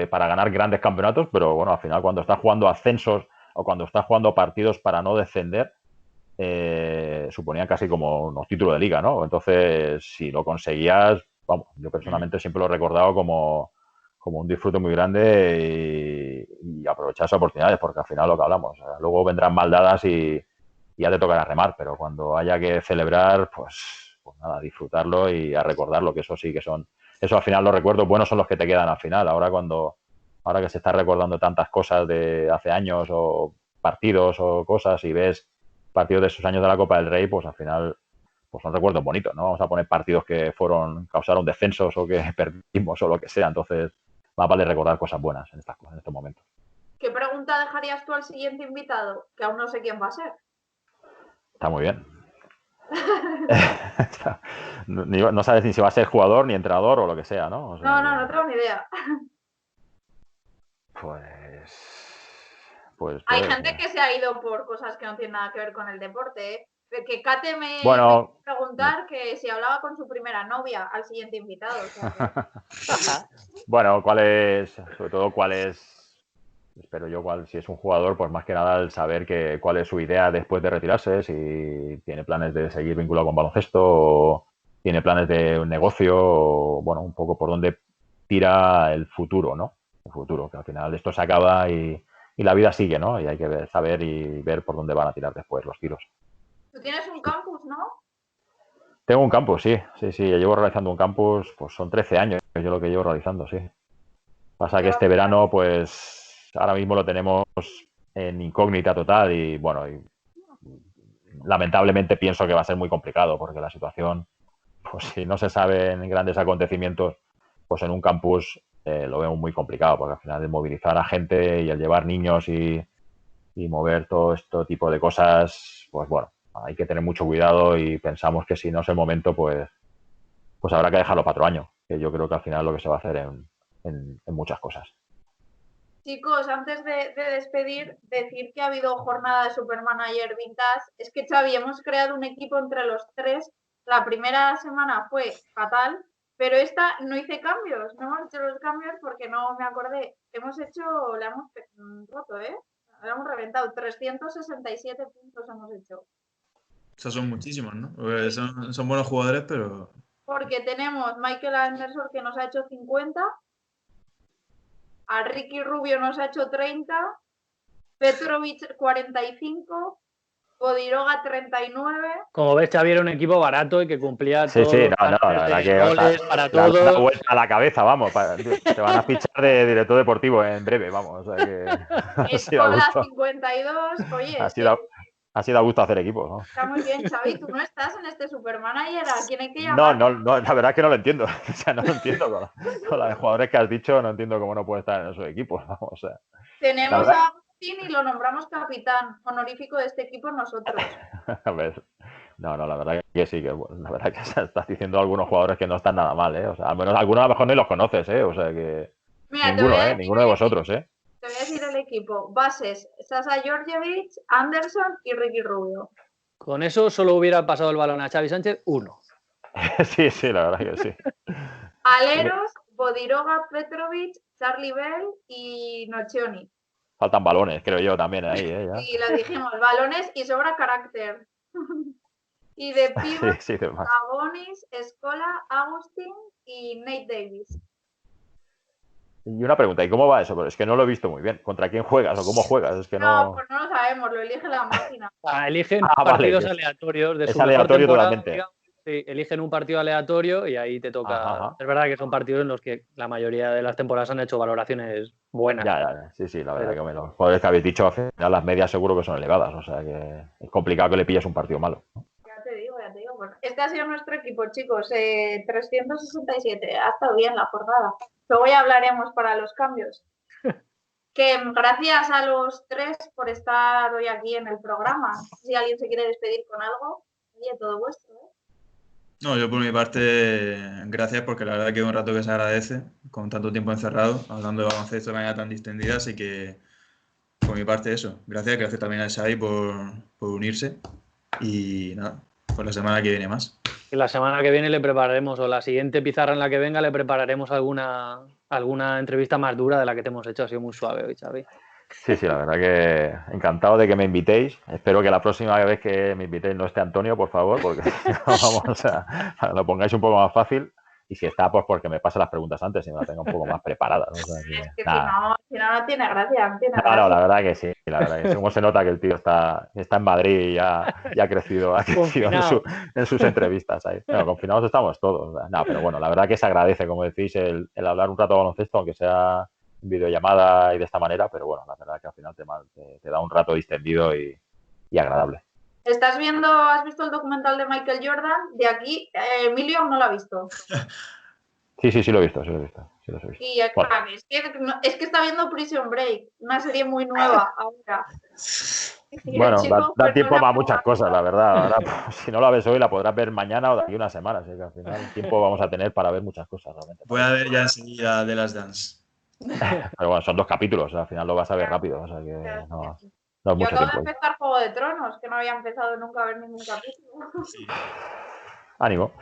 para ganar grandes campeonatos, pero bueno, al final cuando estás jugando ascensos o cuando estás jugando partidos para no descender, suponían casi como unos títulos de liga, ¿no? Entonces, si lo conseguías, vamos, yo personalmente siempre lo he recordado como un disfrute muy grande y aprovechar esas oportunidades, porque al final lo que hablamos, luego vendrán mal dadas y ya te tocará remar, pero cuando haya que celebrar, pues nada, disfrutarlo y a recordarlo, que eso sí que son, eso al final los recuerdos buenos son los que te quedan al final. Ahora que se está recordando tantas cosas de hace años o partidos o cosas y ves partidos de esos años de la Copa del Rey, pues al final pues son recuerdos bonitos, ¿no? Vamos a poner partidos que causaron descensos o que perdimos o lo que sea, entonces más vale recordar cosas buenas en estos momentos. ¿Qué pregunta dejarías tú al siguiente invitado? Que aún no sé quién va a ser. Está muy bien. No sabes ni si va a ser jugador ni entrenador o lo que sea, ¿no? O sea, no tengo ni idea. Pues hay gente que se ha ido por cosas que no tienen nada que ver con el deporte, ¿eh? Que Kate me preguntar que si hablaba con su primera novia al siguiente invitado. O sea, bueno, sobre todo espero yo, si es un jugador, pues más que nada el saber cuál es su idea después de retirarse, si tiene planes de seguir vinculado con baloncesto o tiene planes de un negocio o, bueno, un poco por dónde tira el futuro, ¿no? El futuro, que al final esto se acaba y la vida sigue, ¿no? Y hay que saber y ver por dónde van a tirar después los tiros. Tú tienes un campus, ¿no? Tengo un campus, sí. Ya llevo realizando un campus, pues son 13 años yo lo que llevo realizando, sí. Pasa que este verano, pues ahora mismo lo tenemos en incógnita total y bueno, lamentablemente pienso que va a ser muy complicado porque la situación, pues si no se saben grandes acontecimientos, pues en un campus lo veo muy complicado porque al final el movilizar a gente y el llevar niños y mover todo este tipo de cosas, pues bueno, hay que tener mucho cuidado y pensamos que si no es el momento, pues habrá que dejarlo para otro año, que yo creo que al final es lo que se va a hacer en muchas cosas. Chicos, antes de despedir, decir que ha habido jornada de Supermanager Vintage. Es que, Xavi, hemos creado un equipo entre los tres. La primera semana fue fatal, pero esta no hice cambios. No hemos hecho los cambios porque no me acordé. La hemos roto, ¿eh? La hemos reventado. 367 puntos hemos hecho. Esos son muchísimos, ¿no? Porque son buenos jugadores, pero... Porque tenemos Michael Anderson que nos ha hecho 50. A Ricky Rubio nos ha hecho 30, Petrovic 45, Bodiroga 39. Como ves, Xavi era un equipo barato y que cumplía Sí, todos sí, los no, la carteles verdad de que goles para le has dado todos. vuelta a la cabeza, vamos. Te van a fichar de director deportivo en breve, vamos. O sea que ha sido a Escola gusto. 52. Oye, Ha sido a gusto hacer equipo, ¿no? está muy bien, Xavi. Tú no estás en este Supermanager. ¿A quién hay que llamar? No, la verdad es que no lo entiendo. O sea, no lo entiendo con los jugadores que has dicho, no entiendo cómo no puede estar en esos equipos. Vamos, o sea, Tenemos verdad... a Agustín y lo nombramos capitán honorífico de este equipo nosotros. A ver, no, la verdad que sí, que la verdad que estás diciendo algunos jugadores que no están nada mal, ¿eh? O sea, al menos algunos a lo mejor ni los conoces, ¿eh? O sea que Mira, ninguno de vosotros, ¿eh? Te voy a decir el equipo. Bases, Sasa Georgievich, Anderson y Ricky Rubio. Con eso solo hubiera pasado el balón a Xavi Sánchez uno. Sí, la verdad que sí. Aleros, Bodiroga, Petrovic, Charlie Bell y Nocioni. Faltan balones, creo yo, también ahí, ¿eh? Ya. Y lo dijimos, balones y sobra carácter. Y de pibos, Sí, Agonis, Escola, Agustín y Nate Davis. Y una pregunta, ¿y cómo va eso? Pero es que no lo he visto muy bien. ¿Contra quién juegas o cómo juegas? Es que No, pues no lo sabemos, lo elige la máquina. Eligen vale, partidos que aleatorios de es su mejor aleatorio temporada, totalmente. digamos. Sí, eligen un partido aleatorio y ahí te toca. Ajá. Es verdad que son partidos en los que la mayoría de las temporadas han hecho valoraciones buenas. Ya. Sí, la verdad que los jugadores que habéis dicho, al final las medias seguro que son elevadas. O sea que es complicado que le pilles un partido malo. Ya te digo. Pues este ha sido nuestro equipo, chicos. 367. Ha estado bien la jornada. Luego ya hablaremos para los cambios. Que gracias a los tres por estar hoy aquí en el programa. Si alguien se quiere despedir con algo, oye, todo vuestro, ¿eh? No, yo por mi parte, gracias, porque la verdad que es un rato que se agradece, con tanto tiempo encerrado, hablando de baloncesto de manera tan distendida, así que por mi parte eso. Gracias también a Xavi por unirse y nada, pues la semana que viene más. Y la semana que viene le prepararemos, o la siguiente pizarra en la que venga, le prepararemos alguna entrevista más dura de la que te hemos hecho. Ha sido muy suave hoy, Xavi. Sí, la verdad que encantado de que me invitéis. Espero que la próxima vez que me invitéis no esté Antonio, por favor, porque vamos a lo pongáis un poco más fácil. Y si está, pues porque me pase las preguntas antes y me las tenga un poco más preparadas. ¿No? O sea, es que si no tiene gracia. No, la verdad que sí. La verdad que sí. Cómo se nota que el tío está en Madrid y ya ha crecido en sus entrevistas. Ahí. Bueno, confinados estamos todos. No, pero bueno, la verdad que se agradece, como decís, el hablar un rato de baloncesto, aunque sea videollamada y de esta manera, pero bueno, la verdad que al final te da un rato distendido y agradable. ¿Has visto el documental de Michael Jordan? De aquí, Emilio no lo ha visto. Sí, lo he visto. Y es que está viendo Prison Break, una serie muy nueva ahora. Bueno, da tiempo para muchas cosas, la verdad. Ahora, pues, si no la ves hoy, la podrás ver mañana o de aquí una semana. Así que al final tiempo vamos a tener para ver muchas cosas realmente. Voy a ver ya enseguida The Last Dance. Pero bueno, son 2 capítulos, al final lo vas a ver rápido. O sea que no es mucho acabo tiempo. de empezar Juego de Tronos, que no había empezado nunca a ver ningún capítulo. Sí. Ánimo.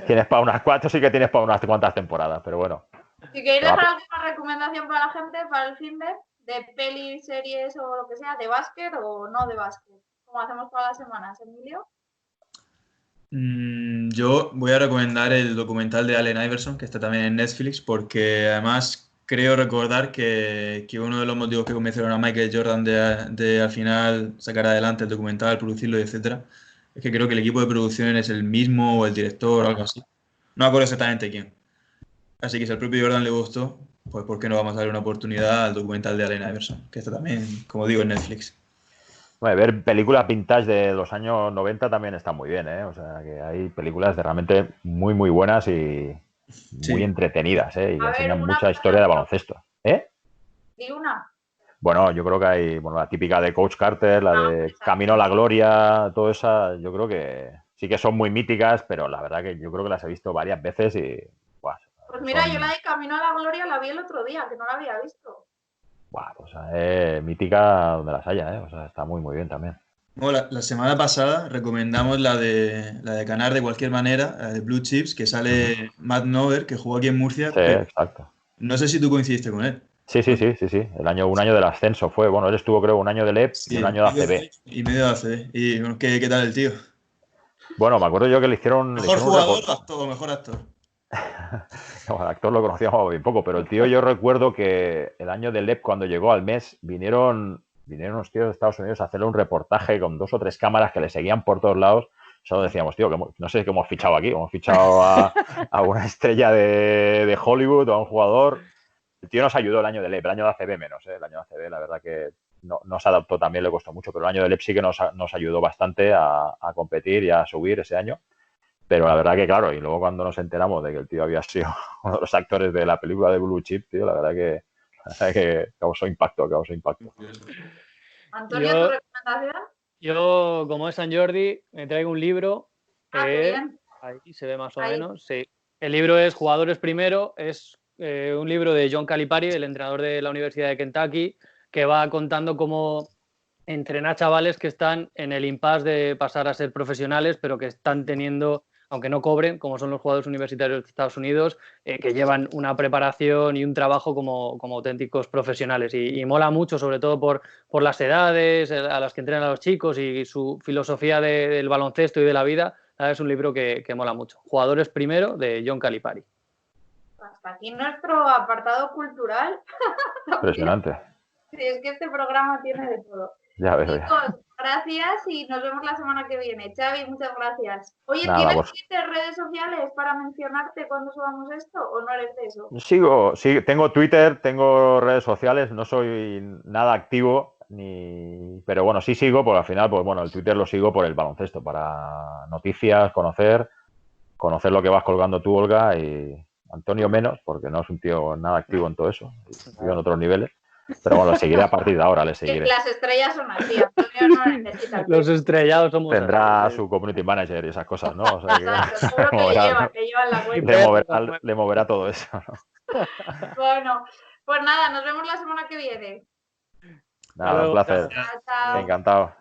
Tienes para unas 4, sí que tienes para unas cuantas temporadas, pero bueno. Si queréis dejar alguna recomendación para la gente, para el fin de pelis, series o lo que sea, de básquet o no de básquet, como hacemos todas las semanas, Emilio. Yo voy a recomendar el documental de Allen Iverson, que está también en Netflix, porque además creo recordar que uno de los motivos que convencieron a Michael Jordan de al final sacar adelante el documental, producirlo, etcétera, es que creo que el equipo de producción es el mismo o el director o algo así. No me acuerdo exactamente quién. Así que si al propio Jordan le gustó, pues ¿por qué no vamos a darle una oportunidad al documental de Allen Iverson? Que está también, como digo, en Netflix. Bueno, ver películas vintage de los años 90 también está muy bien, ¿eh? O sea, que hay películas de realmente muy, muy buenas y muy entretenidas, ¿eh? Y que enseñan mucha historia de baloncesto. ¿Eh? ¿Y una? Bueno, yo creo que hay la típica de Coach Carter, la de Camino a la Gloria, toda esa, yo creo que sí que son muy míticas, pero la verdad que yo creo que las he visto varias veces y... Pues mira, yo la de Camino a la Gloria la vi el otro día, que no la había visto. buah, o sea, es mítica donde las haya, o sea, está muy, muy bien también. Bueno, la semana pasada recomendamos la de Canar de cualquier manera, la de Blue Chips, que sale Matt Nover, que jugó aquí en Murcia, Sí, pero exacto. no sé si tú coincidiste con él. Sí. Un año del ascenso fue. Bueno, él estuvo, creo, un año de LEP y Sí, un año de ACB. y medio de ACB. Y bueno, ¿qué tal el tío? Bueno, me acuerdo yo que le hicieron ¿Mejor un jugador reportaje. o mejor actor? No, al actor lo conocíamos bien poco, pero el tío, yo recuerdo que el año del LEP, cuando llegó al mes, vinieron unos tíos de Estados Unidos a hacerle un reportaje con 2 o 3 cámaras que le seguían por todos lados. Solo decíamos, tío, que no sé qué hemos fichado aquí. Hemos fichado a una estrella de Hollywood o a un jugador. El tío nos ayudó el año del LEP, el año de ACB menos. El año de ACB, la verdad que no se adaptó también, le costó mucho, pero el año del LEP sí que nos ayudó bastante a competir y a subir ese año. Pero la verdad que, claro, y luego cuando nos enteramos de que el tío había sido uno de los actores de la película de Blue Chip, tío, la verdad que causó impacto. Antonio, ¿tu recomendación? Yo, como es San Jordi, me traigo un libro. Qué bien. Ahí se ve más o Ahí. menos. Sí. El libro es Jugadores Primero. Es un libro de John Calipari, el entrenador de la Universidad de Kentucky, que va contando cómo entrena a chavales que están en el impasse de pasar a ser profesionales, pero que están teniendo, aunque no cobren, como son los jugadores universitarios de Estados Unidos, que llevan una preparación y un trabajo como auténticos profesionales. Y mola mucho, sobre todo por las edades a las que entrenan a los chicos y su filosofía del baloncesto y de la vida. Es un libro que mola mucho. Jugadores Primero, de John Calipari. Hasta aquí nuestro apartado cultural. Impresionante. Sí, es que este programa tiene de todo. Ya veo. Chicos, gracias y nos vemos la semana que viene. Xavi, muchas gracias. Oye, Nada, ¿tienes vos. Twitter, redes sociales para mencionarte cuando subamos esto o no eres de eso? Sí, tengo Twitter, tengo redes sociales, no soy nada activo, pero bueno, sí sigo, porque al final, pues bueno, el Twitter lo sigo por el baloncesto, para noticias, conocer lo que vas colgando tú, Olga, y Antonio menos, porque no es un tío nada activo en todo eso, vive en otros niveles. Pero bueno, lo seguiré a partir de ahora, le seguiré. Las estrellas son así, Antonio no necesita. Los estrellados somos Tendrá así. su community manager y esas cosas, ¿no? O sea, Exacto, seguro que le llevan la cuenta. Le moverá todo eso, ¿no? Bueno, pues nada, nos vemos la semana que viene. Nada, un placer. Chao. Encantado.